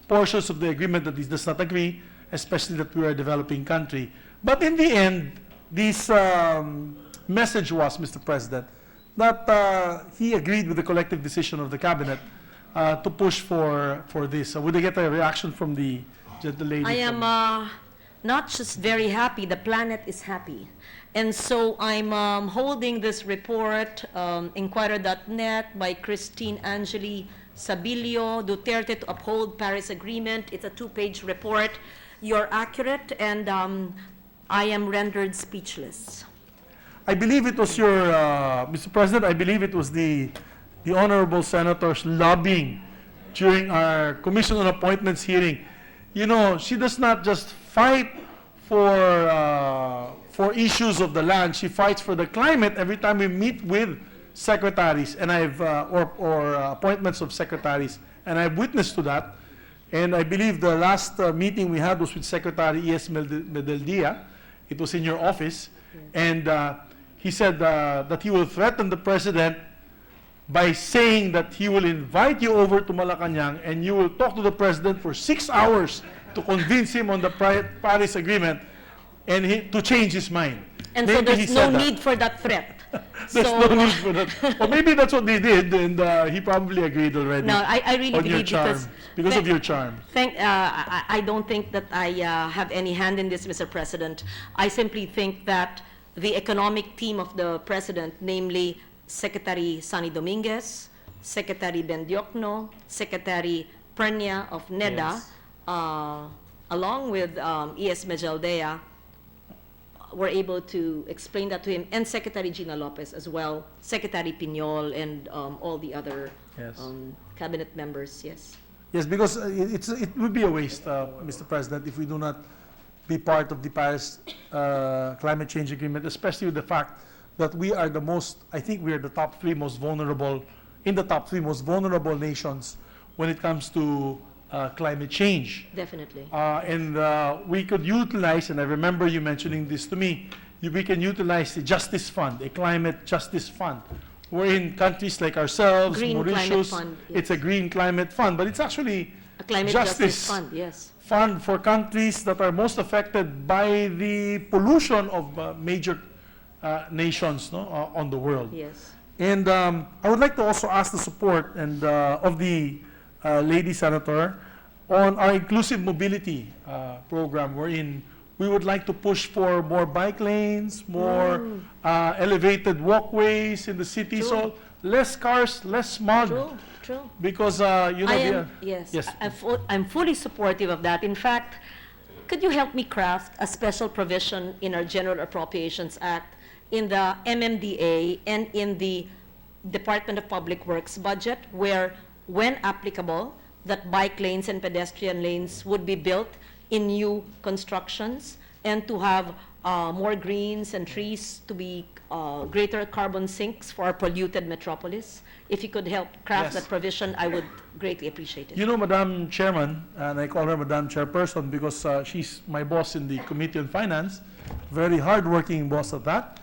portions of the agreement that he does not agree, especially that we are a developing country. But in the end, this message was, Mr. President, that he agreed with the collective decision of the cabinet to push for this. Would I get a reaction from the lady? I am not just very happy, the planet is happy. And so I'm holding this report, Inquirer.net by Christine Angeli Sabilio, Duterte to uphold Paris Agreement. It's a 2-page report. You're accurate, and I am rendered speechless. I believe it was your, Mr. President, I believe it was the honorable senators lobbying during our Commission on Appointments hearing. You know, she does not just fight for issues of the land, she fights for the climate every time we meet with secretaries, and or appointments of secretaries, and I've witnessed to that. And I believe the last meeting we had was with Secretary E.S. Medeldia. It was in your office, and he said that he will threaten the President by saying that he will invite you over to Malacanang and you will talk to the President for 6 hours to convince him on the Paris Agreement and to change his mind. And Maybe so he there's no said that. need for that threat. There's So, no need for that. Or maybe that's what they did, and he probably agreed already. No, I really on your believe charm, because of your charm. I don't think that I have any hand in this, Mr. President. I simply think that the economic team of the President, namely Secretary Sonny Dominguez, Secretary Bendiocno, Secretary Pernia of NEDA, along with E.S. Mejaldea, were able to explain that to him, and Secretary Gina Lopez as well, Secretary Piñol, and all the other Yes. cabinet members, yes. Yes, because it would be a waste, Mr. President, if we do not be part of the Paris climate change agreement, especially with the fact that we are the most, I think we are the top 3 most vulnerable, in the top 3 most vulnerable nations when it comes to climate change. Definitely. And we could utilize, and I remember you mentioning this to me, we can utilize the Justice Fund, a climate justice fund, wherein countries like ourselves, Green climate Mauritius, fund, it's a green climate fund, but it's actually A climate justice justice fund, yes. fund for countries that are most affected by the pollution of major nations on the world. Yes. And I would like to also ask the support and of the lady senator on our inclusive mobility program, wherein we would like to push for more bike lanes, more elevated walkways in the city, True. so less cars, less smog. True, true. Because you know, I am, yes, Yes. I'm fully supportive of that. In fact, could you help me craft a special provision in our General Appropriations Act, in the MMDA, and in the Department of Public Works budget, where, when applicable, that bike lanes and pedestrian lanes would be built in new constructions, and to have more greens and trees to be greater carbon sinks for our polluted metropolis? If you could help craft Yes. that provision, I would greatly appreciate it. You know, Madam Chairman, and I call her Madam Chairperson because she's my boss in the Committee on Finance, very hardworking boss at that.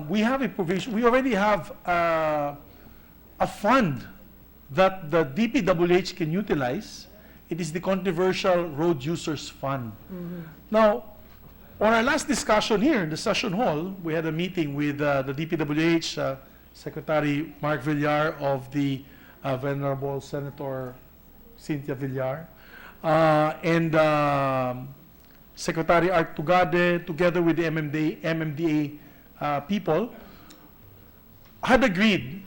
We have a provision, we already have a fund that the DPWH can utilize. It is the Controversial Road Users Fund. Now, on our last discussion here in the session hall, we had a meeting with the DPWH Secretary Mark Villar of the Venerable Senator Cynthia Villar, and Secretary Art Tugade, together with the MMDA people, had agreed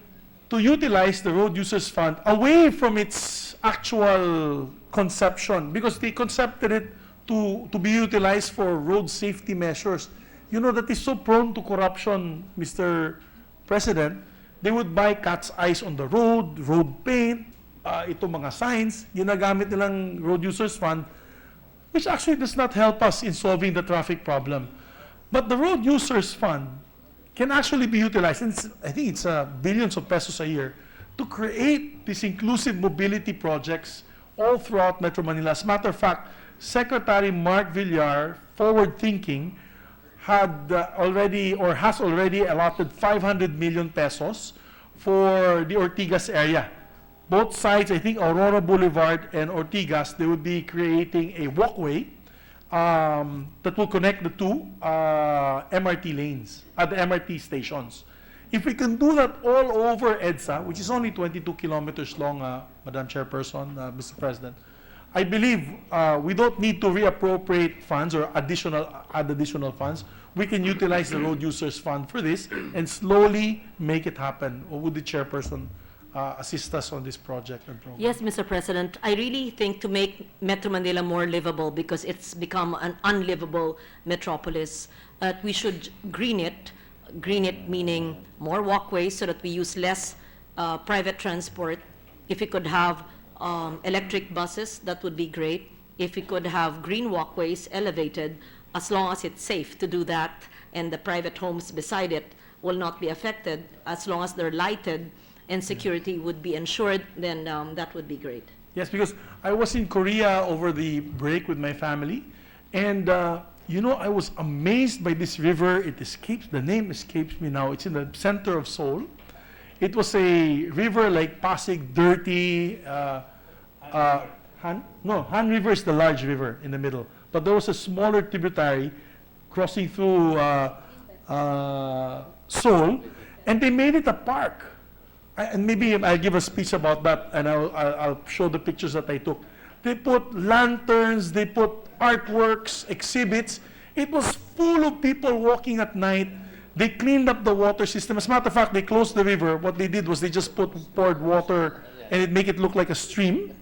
to utilize the Road Users Fund away from its actual conception, because they concepted it to be utilized for road safety measures. You know, that is so prone to corruption, Mr. President. They would buy cat's eyes on the road paint, itong mga signs, ginagamit nilang Road Users Fund, which actually does not help us in solving the traffic problem. But the Road Users Fund can actually be utilized, and I think it's billions of pesos a year, to create these inclusive mobility projects all throughout Metro Manila. As a matter of fact, Secretary Mark Villar, forward-thinking, had already or has already allotted 500 million pesos for the Ortigas area. Both sides, I think Aurora Boulevard and Ortigas, they would be creating a walkway that will connect the two MRT lanes at the MRT stations. If we can do that all over EDSA, which is only 22 kilometers long, Madam Chairperson, Mr. President, I believe we don't need to reappropriate funds or add additional funds. We can utilize the Road Users Fund for this and slowly make it happen. Or would the Chairperson assist us on this project and program? Yes, Mr. President. I really think to make Metro Manila more livable, because it's become an unlivable metropolis, we should green it. Green it meaning more walkways so that we use less private transport. If we could have electric buses, that would be great. If we could have green walkways elevated, as long as it's safe to do that and the private homes beside it will not be affected, as long as they're lighted and security would be ensured, then that would be great. Yes, because I was in Korea over the break with my family, and you know, I was amazed by this river. The name escapes me now. It's in the center of Seoul. It was a river like Pasig, dirty. Han River is the large river in the middle. But there was a smaller tributary crossing through Seoul, and they made it a park. And maybe I'll give a speech about that, and I'll show the pictures that I took. They put lanterns, they put artworks, exhibits. It was full of people walking at night. They cleaned up the water system. As a matter of fact, they closed the river. What they did was they just poured water and it make it look like a stream.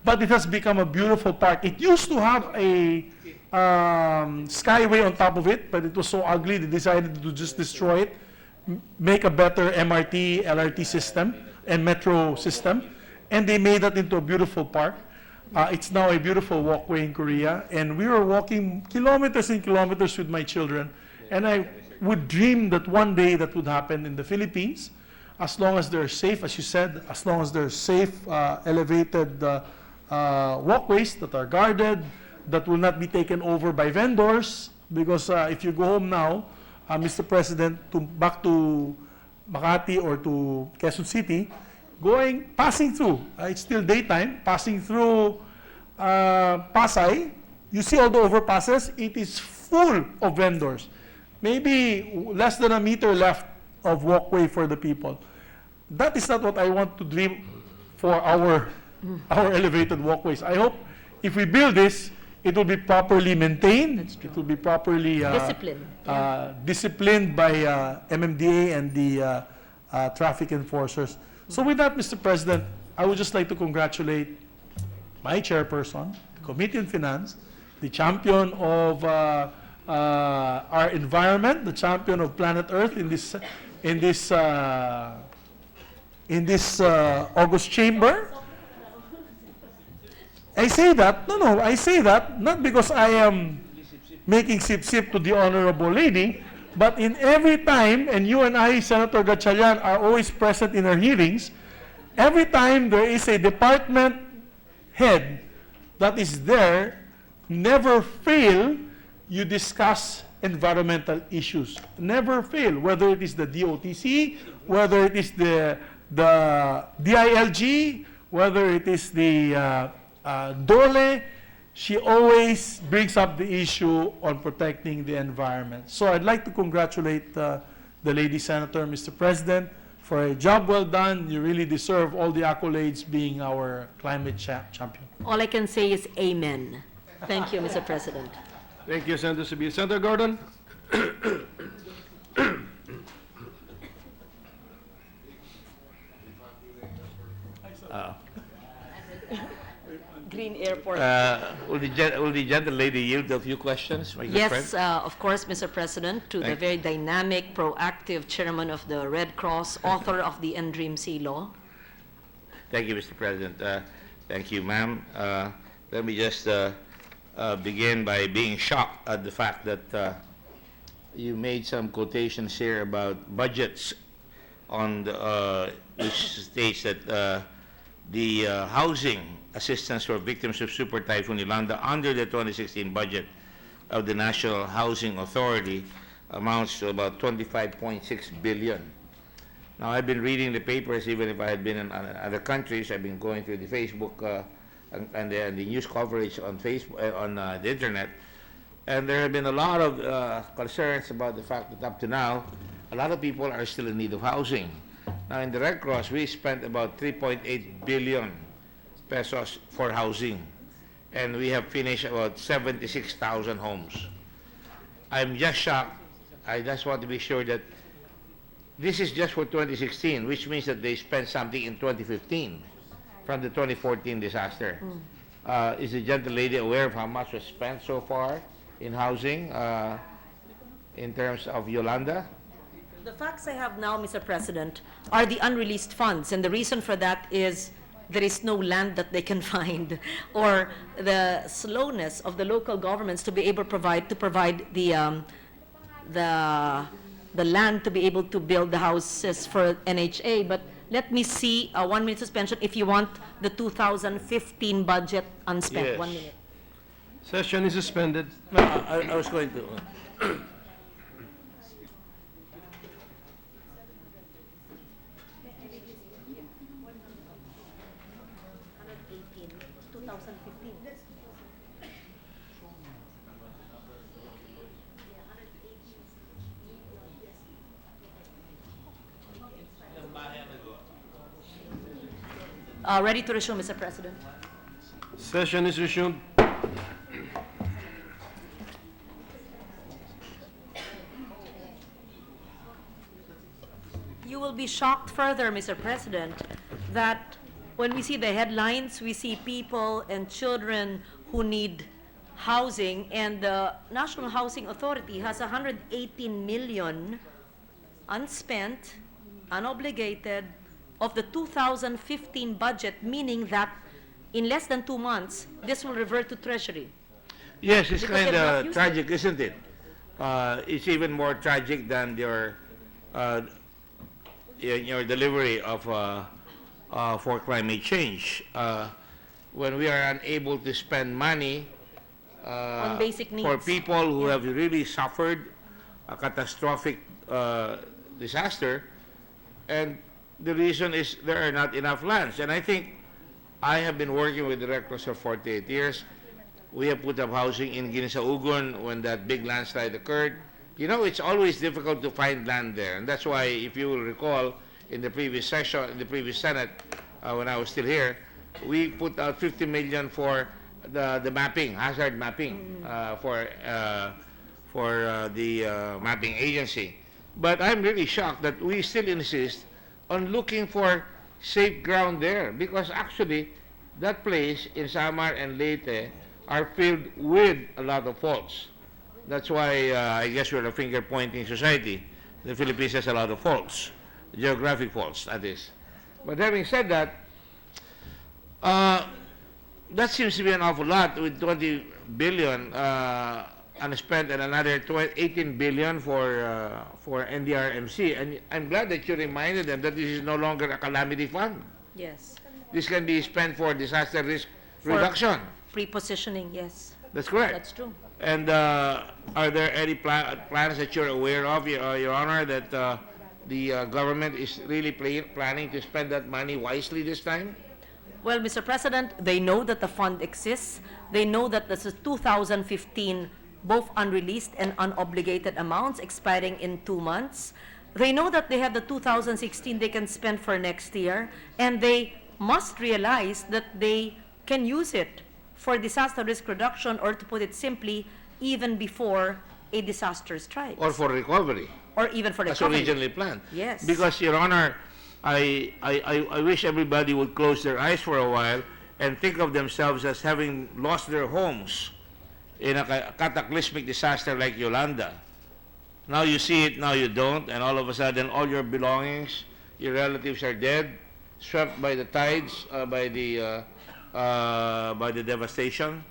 But it has become a beautiful park. It used to have a skyway on top of it, but it was so ugly they decided to just destroy it, make a better MRT, LRT system, and metro system, and they made that into a beautiful park. It's now a beautiful walkway in Korea, and we were walking kilometers and kilometers with my children, and I would dream that one day that would happen in the Philippines, as long as they're safe, as you said, as long as they're safe, elevated walkways that are guarded, that will not be taken over by vendors, because if you go home now, Mr. President, back to Makati or to Quezon City, passing through, it's still daytime, passing through Pasay, you see all the overpasses, it is full of vendors. Maybe less than a meter left of walkway for the people. That is not what I want to dream for our elevated walkways. I hope if we build this, it will be properly maintained, it will be properly disciplined by MMDA and the traffic enforcers. So with that, Mr. President, I would just like to congratulate my chairperson, the Committee on Finance, the champion of our environment, the champion of planet Earth in this August chamber. I say that not because I am making sip-sip to the honorable lady, but in every time, and you and I, Senator Gatchalian, are always present in our hearings, every time there is a department head that is there, never fail, you discuss environmental issues. Never fail, whether it is the DOTC, whether it is the DILG, whether it is the DOLE, she always brings up the issue on protecting the environment. So I'd like to congratulate the lady senator, Mr. President, for a job well done. You really deserve all the accolades being our climate champion. All I can say is amen. Thank you, Mr. President. Thank you, Senator Sibil. Senator Gordon? Green Airport. Will the gentle lady yield a few questions, my good Yes, friend? of course, Mr. President, to the very dynamic, proactive chairman of the Red Cross, author of the NDREAM-C law. Thank you, Mr. President. Thank you, ma'am. Let me just begin by being shocked at the fact that you made some quotations here about budgets on the, which states that the housing assistance for victims of Super Typhoon Yolanda under the 2016 budget of the National Housing Authority amounts to about 25.6 billion. Now, I've been reading the papers, even if I had been in other countries. I've been going through the Facebook and the news coverage on Facebook, on the internet, and there have been a lot of concerns about the fact that up to now, a lot of people are still in need of housing. Now, in the Red Cross, we spent about 3.8 billion pesos for housing, and we have finished about 76,000 homes. I'm just shocked. I just want to be sure that this is just for 2016, which means that they spent something in 2015 from the 2014 disaster. Is the gentle lady aware of how much was spent so far in housing in terms of Yolanda? The facts I have now, Mr. President, are the unreleased funds, and the reason for that is there is no land that they can find, or the slowness of the local governments to be able to provide the land to be able to build the houses for NHA. But let me see, 1 minute suspension if you want the 2015 budget unspent. Yes. 1 minute. Session is suspended. No, I was going to. Ready to resume, Mr. President. Session is resumed. You will be shocked further, Mr. President, that when we see the headlines, we see people and children who need housing, and the National Housing Authority has 118 million unspent, unobligated of the 2015 budget, meaning that in less than 2 months, this will revert to Treasury. Yes, it's Because kind they're not of used tragic, isn't it? It's even more tragic than your delivery of for climate change. When we are unable to spend money On basic for needs. people who have really suffered a catastrophic disaster, and the reason is there are not enough lands. And I think I have been working with the Red Cross for 48 years. We have put up housing in Ginasaugun when that big landslide occurred. You know, it's always difficult to find land there, and that's why, if you will recall, in the previous session, in the previous Senate, when I was still here, we put out 50 million for the mapping, hazard mapping, for the mapping agency. But I'm really shocked that we still insist on looking for safe ground there, because actually that place in Samar and Leyte are filled with a lot of faults. That's why I guess we're a finger-pointing society. The Philippines has a lot of faults, geographic faults, that is. But having said that, that seems to be an awful lot, with 20 billion unspent and another 18 billion for NDRMC. And I'm glad that you reminded them that this is no longer a calamity fund. Yes. This can be spent for disaster risk For- reduction. Pre-positioning, yes. That's correct. That's true. And are there any plans that you're aware of, Your Honor, that the government is really planning to spend that money wisely this time? Well, Mr. President, they know that the fund exists. They know that this is 2015, both unreleased and unobligated amounts expiring in 2 months. They know that they have the 2016 they can spend for next year, and they must realize that they can use it for disaster risk reduction, or to put it simply, even before a disaster strikes. Or for recovery, Or even for as recovery. originally planned. Yes. Because, Your Honor, I wish everybody would close their eyes for a while and think of themselves as having lost their homes in a cataclysmic disaster like Yolanda. Now you see it, now you don't, and all of a sudden all your belongings, your relatives are dead, swept by the tides, by the devastation,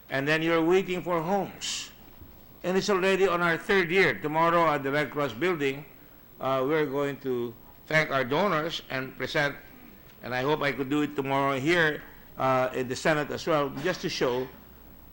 and then you're waiting for homes. And it's already on our 3rd year. Tomorrow at the Red Cross building, we're going to thank our donors and present, and I hope I could do it tomorrow here in the Senate as well, just to show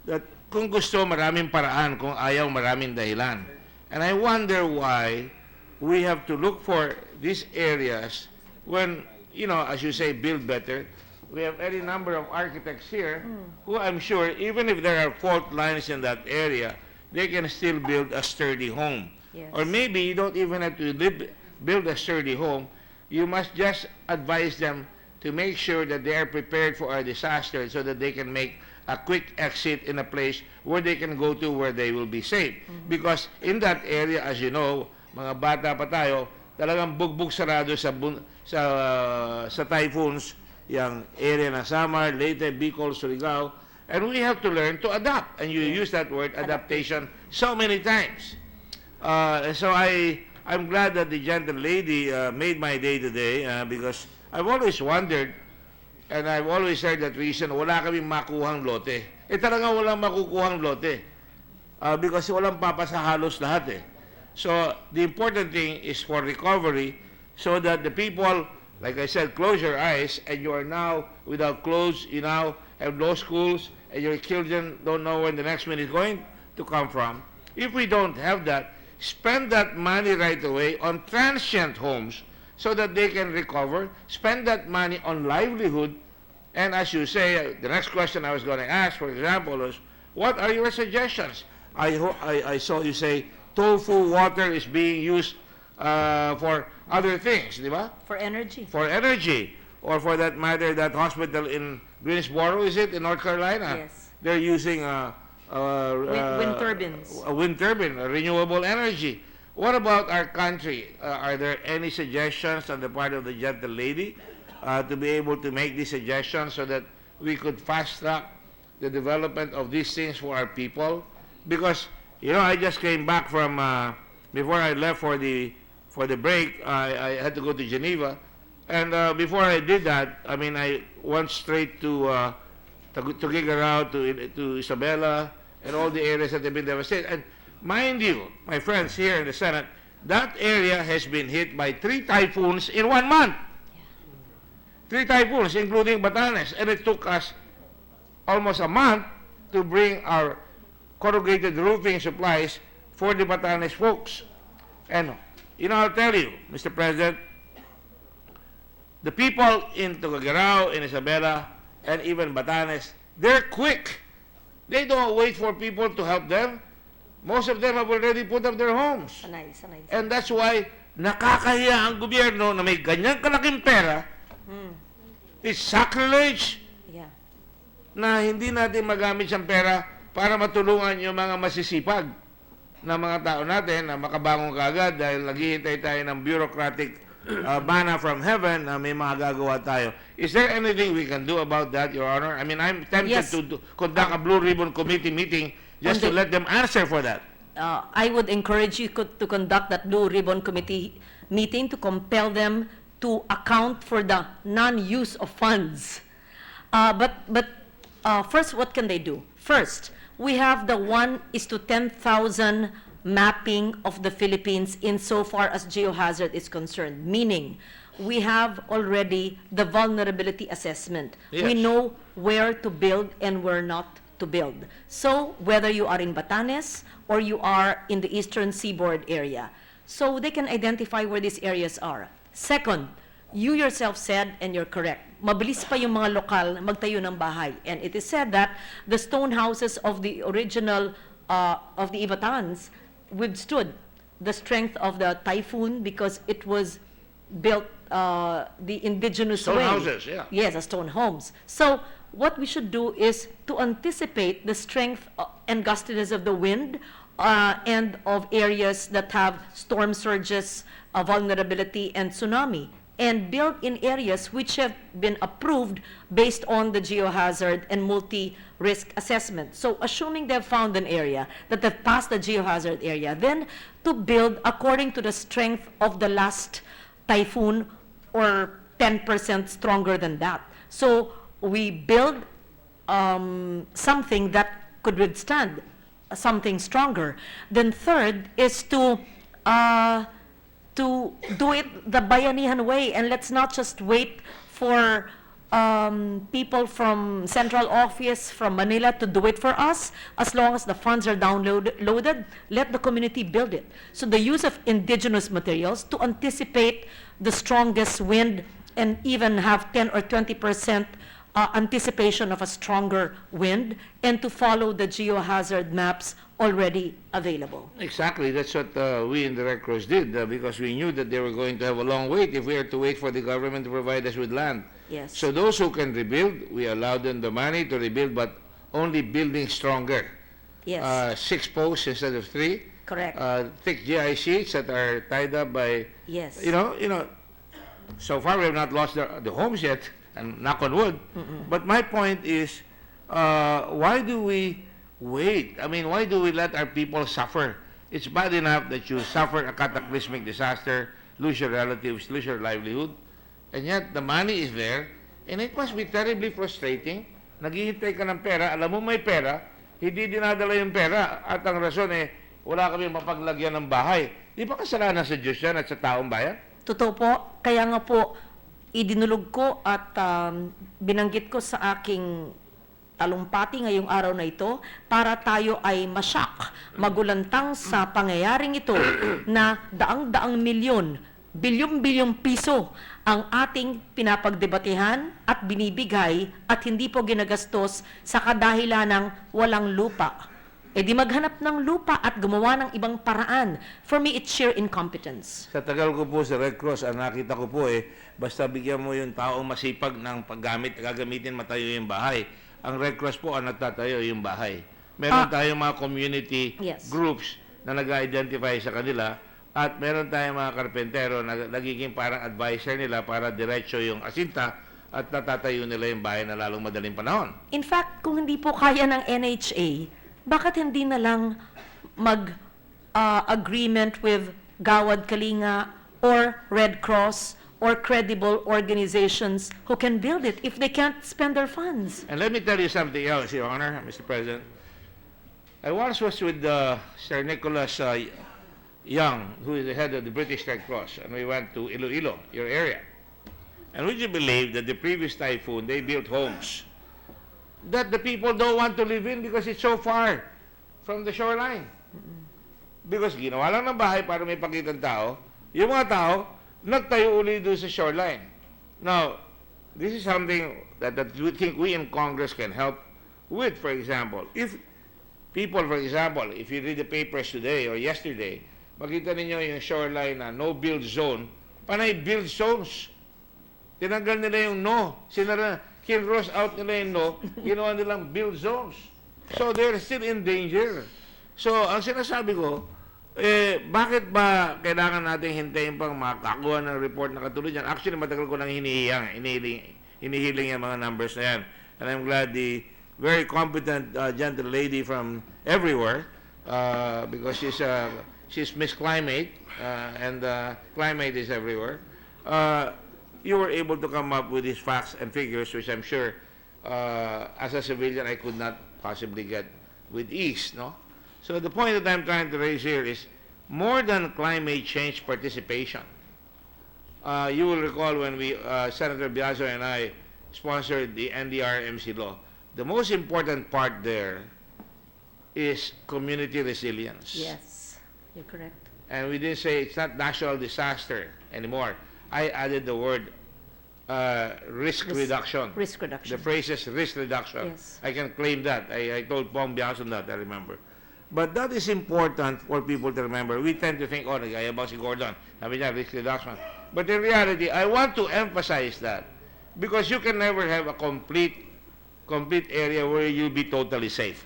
that kung gusto, maraming paraan, kung ayaw, maraming dahilan. And I wonder why we have to look for these areas when, you know, as you say, build better. We have any number of architects here who I'm sure, even if there are fault lines in that area, they can still build a sturdy home. Yes. Or maybe you don't even have to build a sturdy home. You must just advise them to make sure that they are prepared for a disaster so that they can make a quick exit in a place where they can go to where they will be safe. Because in that area, as you know, mga bata pa tayo, talagang bugbog sarado sa typhoons, yung area ng Samar, Leyte, Bicol, Surigao, and we have to learn to adapt. And you use that word, adaptation, so many times. And so I'm glad that the gentle lady made my day today because I've always wondered, and I've always heard that reason, wala kaming makuhang lote. Eh talaga walang makukuhang lote. Because walang papasa halos lahat eh. So the important thing is for recovery so that the people, like I said, close your eyes, and you are now without clothes, you now have no schools, and your children don't know when the next one is going to come from. If we don't have that, spend that money right away on transient homes so that they can recover. Spend that money on livelihood. And as you say, the next question I was going to ask, for example, is, what are your suggestions? I saw you say tofu water is being used for other things, di ba? For energy. For energy. Or for that matter, that hospital in Greensboro, is it, in North Carolina? Yes. They're using Wind turbines. a wind turbine, a renewable energy. What about our country? Are there any suggestions on the part of the gentle lady to be able to make these suggestions so that we could fast track the development of these things for our people? Because, you know, I just came back from, before I left for the break, I had to go to Geneva. And before I did that, I mean, I went straight to Gigarao, to Isabela, and all the areas that have been devastated. And mind you, my friends here in the Senate, that area has been hit by 3 typhoons in 1 month. 3 typhoons, including Batanes. And it took us almost a month to bring our corrugated roofing supplies for the Batanes folks. And, you know, I'll tell you, Mr. President, the people in Tuguegarao, in Isabela, and even Batanes, they're quick. They don't wait for people to help them. Most of them have already put up their homes. Sanay, sanay. And that's why nakakahiya ang gobyerno na may ganyang kalaking pera. It's sacrilege Yeah. na hindi natin magamit siyang pera para matulungan yung mga masisipag na mga tao natin na makabangon kaagad dahil naghihintay tayo ng bureaucratic manna from heaven na may mga gagawa tayo. Is there anything we can do about that, Your Honor? I mean, I'm tempted Yes. to conduct a Blue Ribbon Committee meeting just to let them answer for that. I would encourage you to conduct that Blue Ribbon Committee meeting to compel them to account for the non-use of funds. But first, what can they do? First, we have the 1:10,000 mapping of the Philippines insofar as geohazard is concerned, meaning we have already the vulnerability assessment. We Yes. know where to build and where not to build. So whether you are in Batanes or you are in the eastern seaboard area, so they can identify where these areas are. Second, you yourself said, and you're correct, mabilis pa yung mga lokal magtayo ng bahay. And it is said that the stone houses of the original, of the Ivatans withstood the strength of the typhoon because it was built the indigenous Stone way. houses, yeah. Yes, the stone homes. So what we should do is to anticipate the strength and gustiness of the wind and of areas that have storm surges, vulnerability, and tsunami, and build in areas which have been approved based on the geohazard and multi-risk assessment. So assuming they've found an area that they've passed the geohazard area, then to build according to the strength of the last typhoon or 10% stronger than that. So we build something that could withstand something stronger. Then third is to do it the Bayanihan way, and let's not just wait for people from central office from Manila to do it for us. As long as the funds are downloaded, let the community build it. So the use of indigenous materials to anticipate the strongest wind and even have 10 or 20% anticipation of a stronger wind, and to follow the geohazard maps already available. Exactly, that's what we in the Red Cross did, because we knew that they were going to have a long wait if we are to wait for the government to provide us with land. Yes. So those who can rebuild, we allowed them the money to rebuild, but only building stronger. Yes. 6 posts instead of 3. Correct. Thick GI sheets that are tied up by, Yes. you know, so far we have not lost the homes yet, and knock on wood. But my point is, why do we wait? I mean, why do we let our people suffer? It's bad enough that you suffer a cataclysmic disaster, lose your relatives, lose your livelihood, and yet the money is there, and it must be terribly frustrating. Naghihintay ka ng pera, alam mo may pera, hindi dinadala yung pera, at ang rason wala kami mapaglagyan ng bahay. Di ba kasalanan sa Diyos yan at sa taong bayan? Totoo po. Kaya nga po, idinulog ko at binanggit ko sa aking talumpati ngayong araw na ito para tayo ay masyak, magulantang sa pangyayaring ito na daang-daang milyon, bilyong-bilyong piso ang ating pinapagdebatehan at binibigay at hindi po ginagastos sa kadahilan ng walang lupa. E di maghanap ng lupa at gumawa ng ibang paraan. For me, it's sheer incompetence. Sa tagal ko po sa Red Cross, ang nakita ko po basta bigyan mo yung taong masipag ng paggamit, gagamitin matayo yung bahay. Ang Red Cross po ang nagtatayo yung bahay. Meron tayong mga community groups na nag-identify sa kanila, at meron tayong mga karpentero na nagiging parang advisor nila para diretso yung asinta at natatayo nila yung bahay na lalong madaling panahon. In fact, kung hindi po kaya ng NHA, bakit hindi na lang mag-agreement with Gawad Kalinga or Red Cross or credible organizations who can build it if they can't spend their funds? And let me tell you something else, Your Honor, Mr. President. I once was with Sir Nicholas Young, who is the head of the British Red Cross, and we went to Iloilo, your area. And would you believe that the previous typhoon, they built homes that the people don't want to live in because it's so far from the shoreline. Because ginawa lang ng bahay para may pakitang tao, yung mga tao, nagtayo uli doon sa shoreline. Now, this is something that we think we in Congress can help with. For example, if people, for example, if you read the papers today or yesterday, makita ninyo yung shoreline na no-build zone, panay build zones. Tinanggal nila yung no. Kinross out nila yung no, ginawa nilang build zones. So they're still in danger. So ang sinasabi ko, bakit ba kailangan natin hintayin pang makakuha ng report na katulad yan? Actually, matagal ko nang hinihiling yung mga numbers na yan. And I'm glad the very competent gentle lady from everywhere, because she's Miss Climate, and climate is everywhere. You were able to come up with these facts and figures, which I'm sure, as a civilian, I could not possibly get with ease, no? So the point that I'm trying to raise here is more than climate change participation. You will recall when Senator Biazo and I sponsored the NDRMC law. The most important part there is community resilience. Yes, you're correct. And we didn't say it's not natural disaster anymore. I added the word risk reduction. Risk reduction. The phrase is risk reduction. Yes. I can claim that. I told Pong Biason that, I remember. But that is important for people to remember. We tend to think, oh, nagaya ba si Gordon? Sabi niya, risk reduction. But in reality, I want to emphasize that because you can never have a complete area where you'll be totally safe.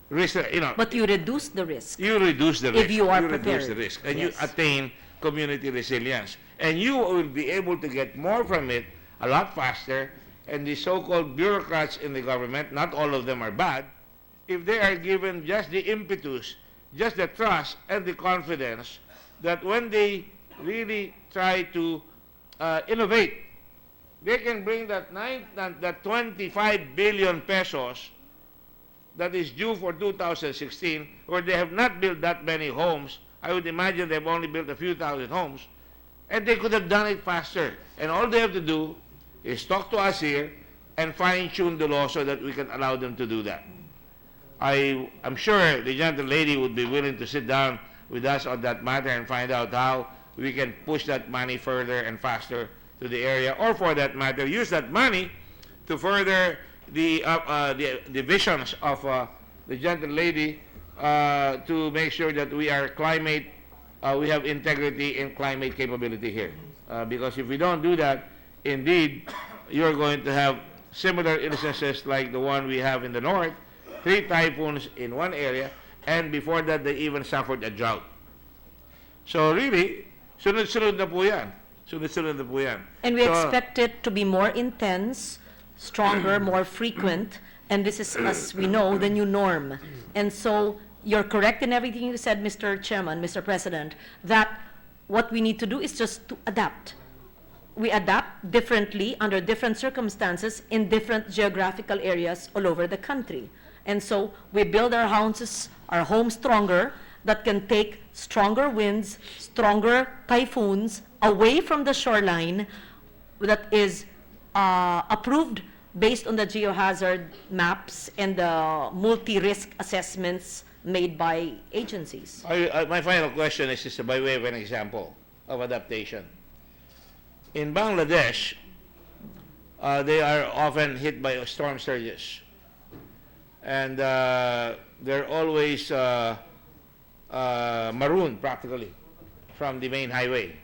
Risk, But you reduce the risk. you reduce the risk. If you are reduce prepared. the risk, and Yes. you attain community resilience. And you will be able to get more from it a lot faster. And the so-called bureaucrats in the government, not all of them are bad, if they are given just the impetus, just the trust and the confidence that when they really try to innovate, they can bring that 25 billion pesos that is due for 2016, where they have not built that many homes. I would imagine they've only built a few thousand homes, and they could have done it faster. And all they have to do is talk to us here and fine-tune the law so that we can allow them to do that. I'm sure the gentle lady would be willing to sit down with us on that matter and find out how we can push that money further and faster to the area, or for that matter, use that money to further the visions of the gentle lady to make sure that we are we have integrity and climate capability here. Because if we don't do that, indeed, you're going to have similar instances like the one we have in the north, 3 typhoons in one area, and before that, they even suffered a drought. So really, sunod-sunod na po yan. Sunod-sunod na po yan. And we So, expect it to be more intense, stronger, more frequent, and this is, as we know, the new norm. And so you're correct in everything you said, Mr. Chairman, Mr. President, that what we need to do is just to adapt. We adapt differently under different circumstances in different geographical areas all over the country. And so we build our homes stronger, that can take stronger winds, stronger typhoons away from the shoreline, that is approved based on the geohazard maps and the multi-risk assessments made by agencies. my final question is just by way of an example of adaptation. In Bangladesh, they are often hit by storm surges. And they're always marooned practically from the main highway.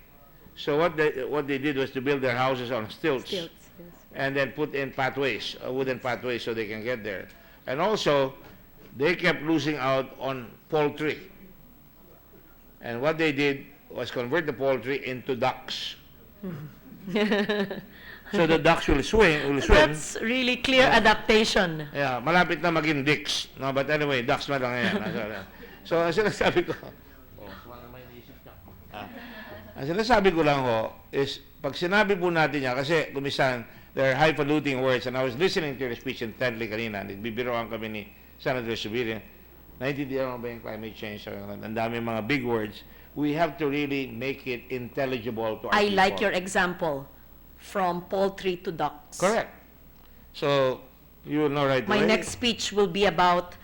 So what they did was to build their houses on stilts, Stilts, yes. and then put in pathways, wooden pathways, so they can get there. And also, they kept losing out on poultry. And what they did was convert the poultry into ducks. So the ducks will swim. That's really clear adaptation. Yeah, malapit na maging dicks. No, but anyway, ducks na lang yan. So, ang sinasabi ko, ang sinasabi ko lang ho, is pag sinabi po natin yan, kasi kumisan, there are highfalutin words, and I was listening to your speech intently kanina, nagbibiroan kami ni Senator Subirin, naintindihan mo ba yung climate change? Ang dami mga big words. We have to really make it intelligible to our I people. like your example, from poultry to ducks. Correct. So, you will know right My away. next speech will be about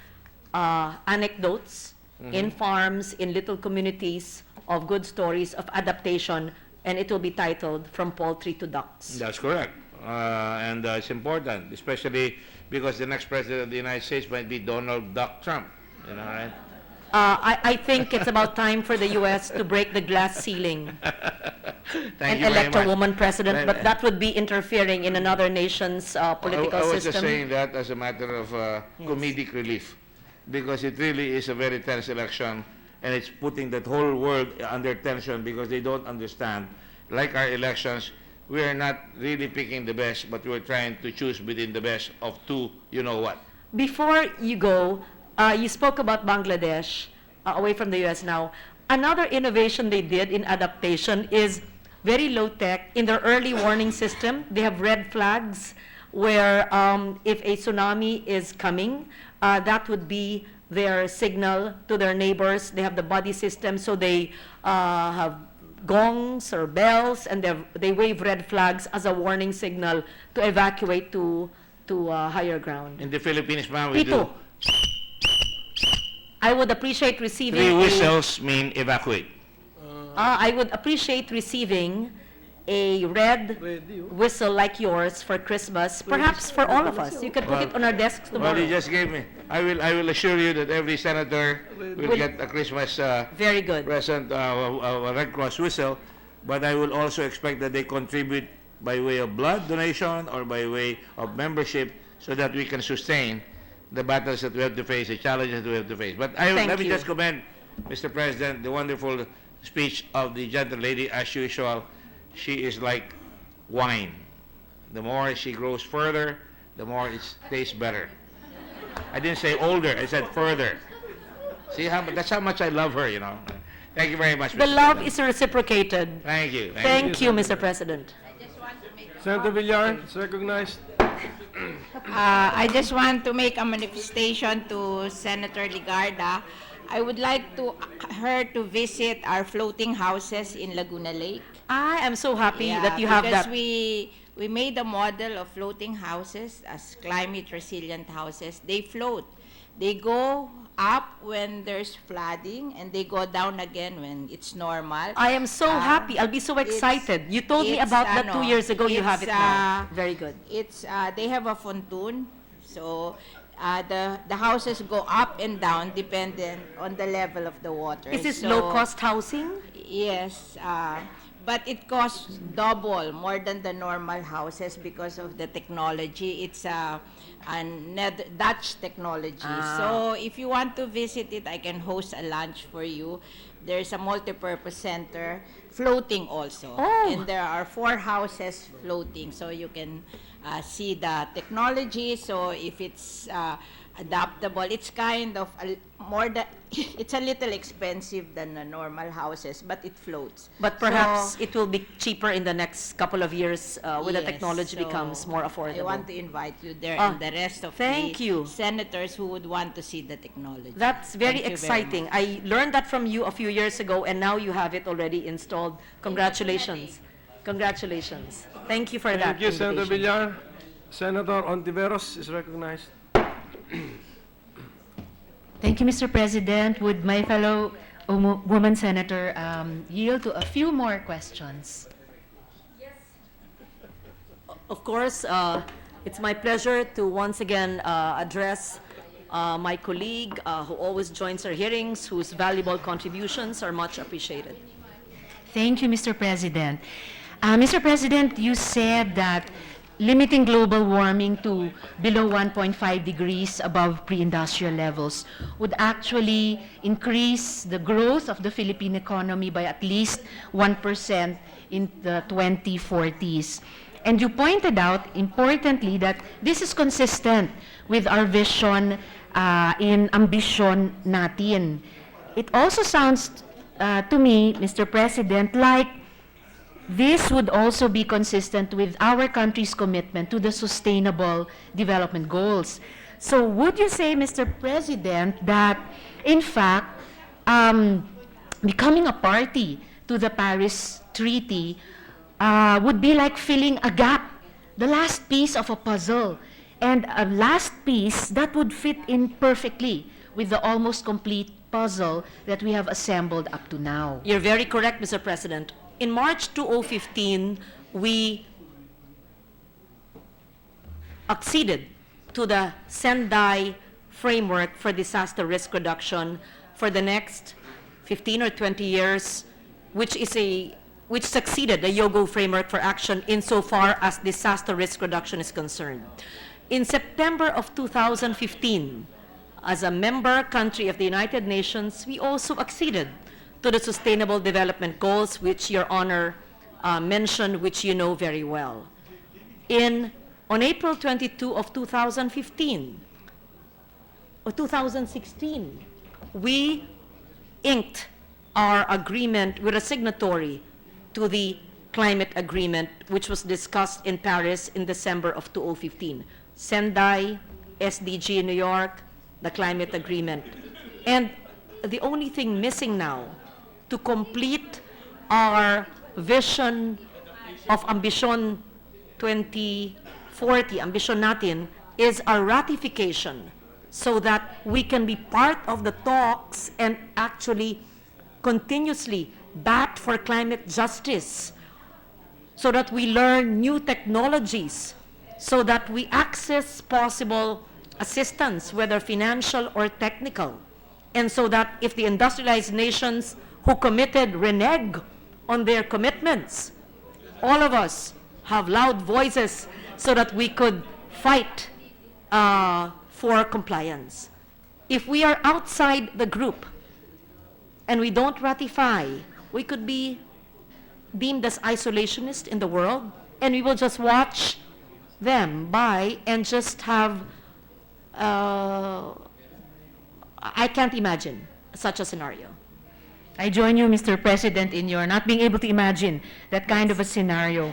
anecdotes in farms, in little communities, of good stories of adaptation, and it will be titled From Poultry to Ducks. That's correct. And it's important, especially because the next president of the United States might be Donald Duck Trump. You know, right? I think it's about time for the U.S. to break the glass ceiling Thank and you very elect a much. woman president, but that would be interfering in another nation's political I was just system. saying that as a matter of comedic relief, because it really is a very tense election, and it's putting that whole world under tension because they don't understand. Like our elections, we are not really picking the best, but we're trying to choose within the best of two, you know what. Before you go, you spoke about Bangladesh, away from the U.S. now. Another innovation they did in adaptation is very low-tech. In their early warning system, they have red flags where if a tsunami is coming, that would be their signal to their neighbors. They have the buddy system, so they have gongs or bells, and they wave red flags as a warning signal to evacuate to higher ground. In the Philippines, ma'am, we Pito. do. I would appreciate receiving 3 a- whistles mean evacuate. I would appreciate receiving a red Ready, oh. whistle like yours for Christmas, perhaps for all of us. You can put it on our desks Well, you tomorrow. just gave me, I will assure you that every senator will get a Christmas Very good. present, a Red Cross whistle, but I will also expect that they contribute by way of blood donation or by way of membership so that we can sustain the battles that we have to face, the challenges that we have to face. But Thank let me you. just commend, Mr. President, the wonderful speech of the gentle lady. As usual, she is like wine. The more she grows further, the more it tastes better. I didn't say older, I said further. See, that's how much I love her, you know. Thank you very much, The Mr. love President. is reciprocated. Thank you. Thank you, Mr. President. Senator Villar is recognized. I just want to make a manifestation to Senator Ligarda. I would like her to visit our floating houses in Laguna Lake. I am so happy Yeah, that you have because that. we made a model of floating houses as climate resilient houses. They float. They go up when there's flooding and they go down again when it's normal. I am so happy. I'll be so excited. You told me about that 2 years ago. You have it now. Very good. It's they have a pontoon, so the houses go up and down dependent on the level of the water. Is this So, low-cost housing? Yes, but it costs double more than the normal houses because of the technology. It's a Dutch technology. So if you want to visit it, I can host a lunch for you. There's a multi-purpose center floating also. Oh. And there are 4 houses floating, so you can see the technology. So if it's adaptable, it's kind of it's a little expensive than the normal houses, but it floats. But perhaps it will be cheaper in the next couple of years when the Yes, technology so becomes more affordable. I want to invite you there Ah, and the rest of thank the you. senators who would want to see the technology. That's very Thank you exciting. I learned that from you a few years ago, and now you have it already installed. Congratulations. Congratulations. Thank you for that. Thank you, Senator invitation. Villar. Senator Ontiveros is recognized. Thank you, Mr. President. Would my fellow woman senator yield to a few more questions? Of course, it's my pleasure to once again address my colleague who always joins our hearings, whose valuable contributions are much appreciated. Thank you, Mr. President. Mr. President, you said that limiting global warming to below 1.5 degrees above pre-industrial levels would actually increase the growth of the Philippine economy by at least 1% in the 2040s. And you pointed out, importantly, that this is consistent with our vision in Ambition Natin. It also sounds to me, Mr. President, like this would also be consistent with our country's commitment to the Sustainable Development Goals. So would you say, Mr. President, that in fact, becoming a party to the Paris Treaty would be like filling a gap, the last piece of a puzzle, and a last piece that would fit in perfectly with the almost complete puzzle that we have assembled up to now? You're very correct, Mr. President. In March 2015, we acceded to the Sendai framework for disaster risk reduction for the next 15 or 20 years, which succeeded the Yogo framework for action insofar as disaster risk reduction is concerned. In September of 2015, as a member country of the United Nations, we also acceded to the Sustainable Development Goals, which Your Honor mentioned, which you know very well. On April 22 of 2015, or 2016, we inked our agreement with a signatory to the climate agreement, which was discussed in Paris in December of 2015. Sendai, SDG in New York, the climate agreement. And the only thing missing now to complete our vision of Ambition 2040, Ambition Natin, is our ratification so that we can be part of the talks and actually continuously bat for climate justice so that we learn new technologies, so that we access possible assistance, whether financial or technical, and so that if the industrialized nations who committed renege on their commitments, all of us have loud voices so that we could fight for compliance. If we are outside the group and we don't ratify, we could be deemed as isolationist in the world, and we will just watch them by and just have, I can't imagine such a scenario. I join you, Mr. President, in your not being able to imagine that kind of a scenario.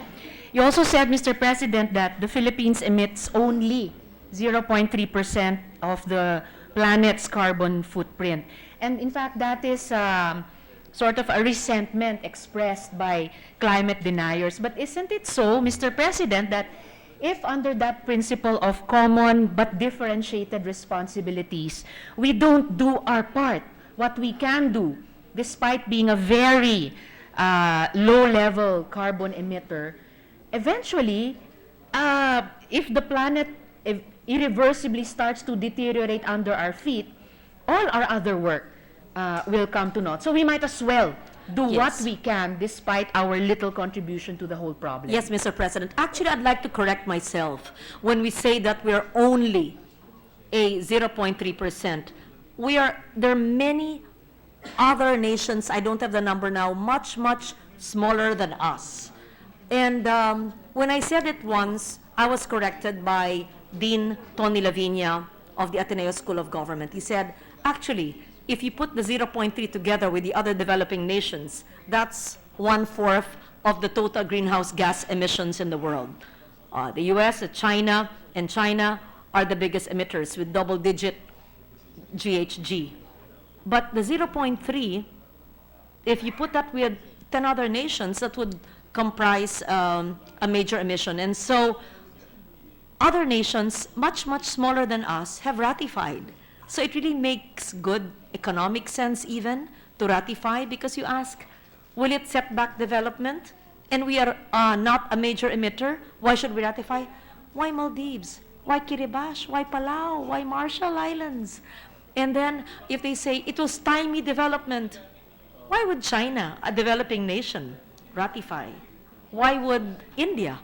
You also said, Mr. President, that the Philippines emits only 0.3% of the planet's carbon footprint. And in fact, that is sort of a resentment expressed by climate deniers. But isn't it so, Mr. President, that if under that principle of common but differentiated responsibilities, we don't do our part, what we can do, despite being a very low-level carbon emitter, eventually, if the planet irreversibly starts to deteriorate under our feet, all our other work will come to naught. So we might as well do what we can despite our little contribution to the whole problem. Yes, Mr. President. Actually, I'd like to correct myself. When we say that we're only a 0.3%, there are many other nations, I don't have the number now, much, much smaller than us. And when I said it once, I was corrected by Dean Tony Lavinia of the Ateneo School of Government. He said, actually, if you put the 0.3 together with the other developing nations, that's 1/4 of the total greenhouse gas emissions in the world. The US, China, and China are the biggest emitters with double-digit GHG. But the 0.3, if you put that with 10 other nations, that would comprise a major emission. And so other nations, much, much smaller than us, have ratified. So it really makes good economic sense even to ratify, because you ask, will it set back development? And we are not a major emitter. Why should we ratify? Why Maldives? Why Kiribati? Why Palau? Why Marshall Islands? And then if they say it will stymie development, why would China, a developing nation, ratify? Why would India,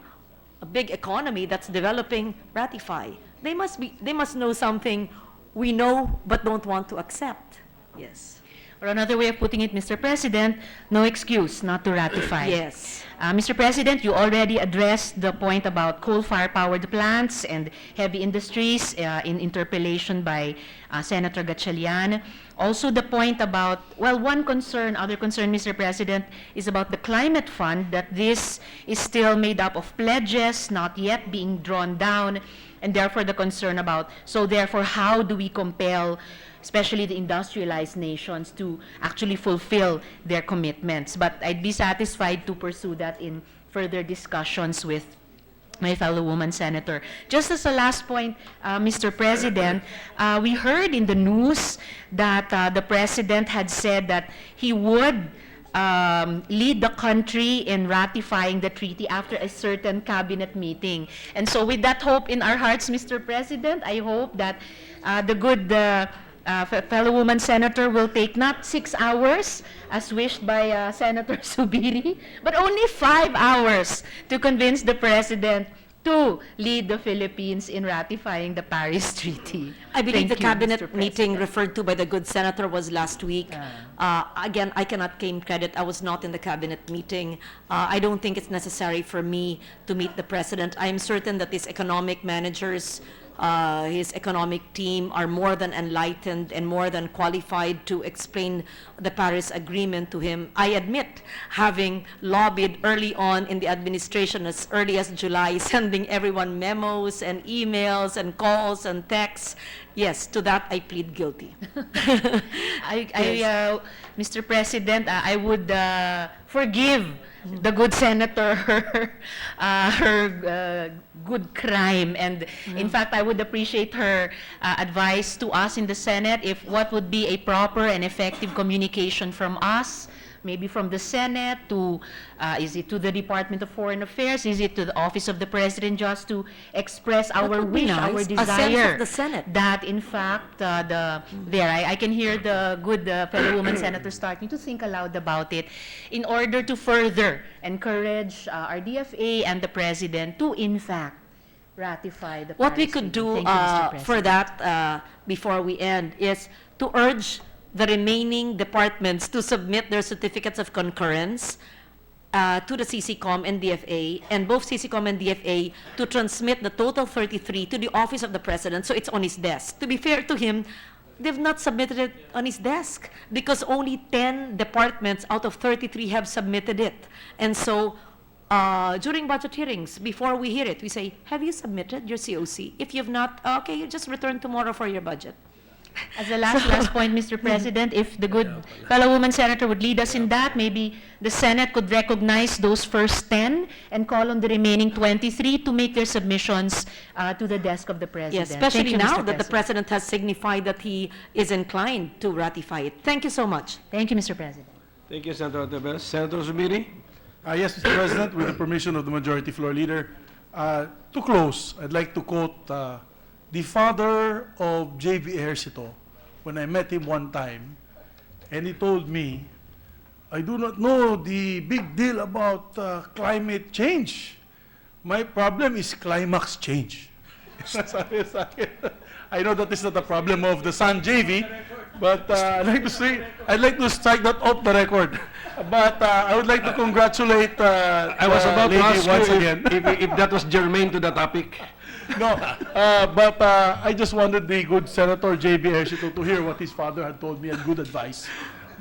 a big economy that's developing, ratify? They must know something we know but don't want to accept. Yes. Or another way of putting it, Mr. President, no excuse not to ratify. Yes. Mr. President, you already addressed the point about coal-fired powered plants and heavy industries in interpellation by Senator Gatchalian. Also the point about, well, other concern, Mr. President, is about the climate fund, that this is still made up of pledges, not yet being drawn down, and therefore the concern about, so therefore how do we compel especially the industrialized nations to actually fulfill their commitments? But I'd be satisfied to pursue that in further discussions with my fellow woman senator. Just as a last point, Mr. President, we heard in the news that the President had said that he would lead the country in ratifying the treaty after a certain cabinet meeting. And so with that hope in our hearts, Mr. President, I hope that the good fellow woman senator will take not 6 hours, as wished by Senator Subiri, but only 5 hours to convince the President to lead the Philippines in ratifying the Paris Treaty. I believe Thank the you, cabinet Mr. meeting President. referred to by the good senator was last week. Again, I cannot claim credit. I was not in the cabinet meeting. I don't think it's necessary for me to meet the president. I am certain that these economic managers, his economic team, are more than enlightened and more than qualified to explain the Paris Agreement to him. I admit having lobbied early on in the administration, as early as July, sending everyone memos and emails and calls and texts. Yes, to that I plead guilty. Mr. President, I would forgive the good senator her good crime, and in fact I would appreciate her advice to us in the Senate if what would be a proper and effective communication from us, maybe from the Senate to, is it to the Department of Foreign Affairs? Is it to the Office of the President, just to express our would be wish, nice. our A sense of desire the Senate. that in fact, I can hear the good fellow woman senator starting to think aloud about it in order to further encourage our DFA and the President to in fact ratify the What we Paris could Agreement. do Thank you, Mr. for President. that, before we end, is to urge the remaining departments to submit their certificates of concurrence to the CCCOM and DFA, and both CCCOM and DFA to transmit the total 33 to the Office of the President, so it's on his desk. To be fair to him, they've not submitted it on his desk because only 10 departments out of 33 have submitted it. And so during budget hearings, before we hear it, we say, have you submitted your COC? If you've not, okay, you just return tomorrow for your budget. As a last point, Mr. President, if the good fellow woman senator would lead us in that, maybe the Senate could recognize those first 10 and call on the remaining 23 to make their submissions to the desk of the President. Yes, especially Thank you, now Mr. that the President has signified that he is inclined to ratify it. Thank you so much. Thank you, Mr. President. Thank you, Senator Tebes. Senator Zubiri? Yes, Mr. President, with the permission of the Majority Floor Leader, to close, I'd like to quote the father of J.B. Ejercito when I met him one time, and he told me, I do not know the big deal about climate change. My problem is climax change. Sabi sa akin. I know that is not a problem of the Sun JV, but I'd like to strike that off the record. But I would like to congratulate I was about to ask once you again. if that was germane to the topic. No, but I just wanted the good Senator J.B. Ejercito to hear what his father had told me and good advice.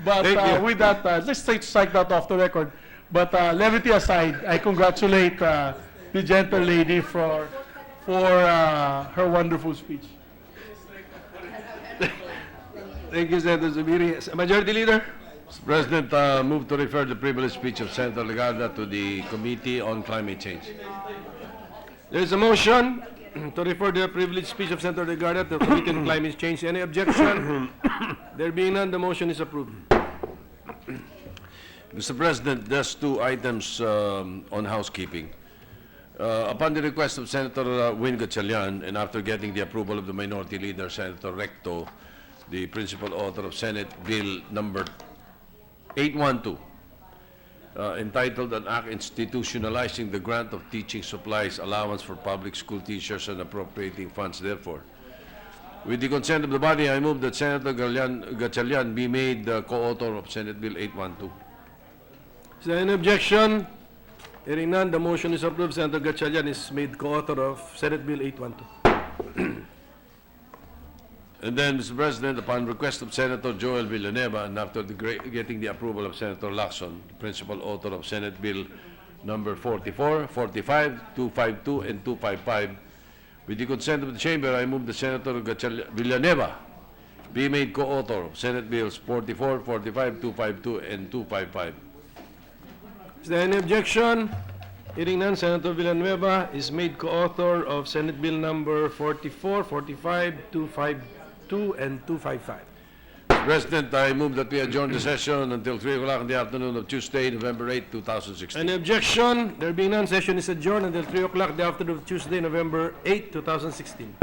But Thank you. with that, let's strike that off the record. But levity aside, I congratulate the gentle lady for her wonderful speech. Thank you, Senator Zubiri. Majority Leader? Mr. President, move to refer the privileged speech of Senator Legarda to the Committee on Climate Change. There is a motion to refer the privileged speech of Senator Legarda to the Committee on Climate Change. Any objection? There being none, the motion is approved. Mr. President, there's two items on housekeeping. Upon the request of Senator Win Gatchalian, and after getting the approval of the Minority Leader, Senator Recto, the principal author of Senate Bill number 812, entitled An Act Institutionalizing the Grant of Teaching Supplies Allowance for Public School Teachers and Appropriating Funds, therefore. With the consent of the body, I move that Senator Gatchalian be made the co-author of Senate Bill 812. Is there any objection? Hearing none, the motion is approved. Senator Gatchalian is made co-author of Senate Bill 812. And then, Mr. President, upon request of Senator Joel Villanueva, and after getting the approval of Senator Lacson, the principal author of Senate Bill number 44, 45, 252, and 255, with the consent of the Chamber, I move that Senator Villanueva be made co-author of Senate Bills 44, 45, 252, and 255. Is there any objection? Hearing none, Senator Villanueva is made co-author of Senate Bill number 44, 45, 252, and 255. Mr. President, I move that we adjourn the session until 3 o'clock in the afternoon of Tuesday, November 8, 2016. Any objection? There being none, session is adjourned until 3 o'clock the afternoon of Tuesday, November 8, 2016.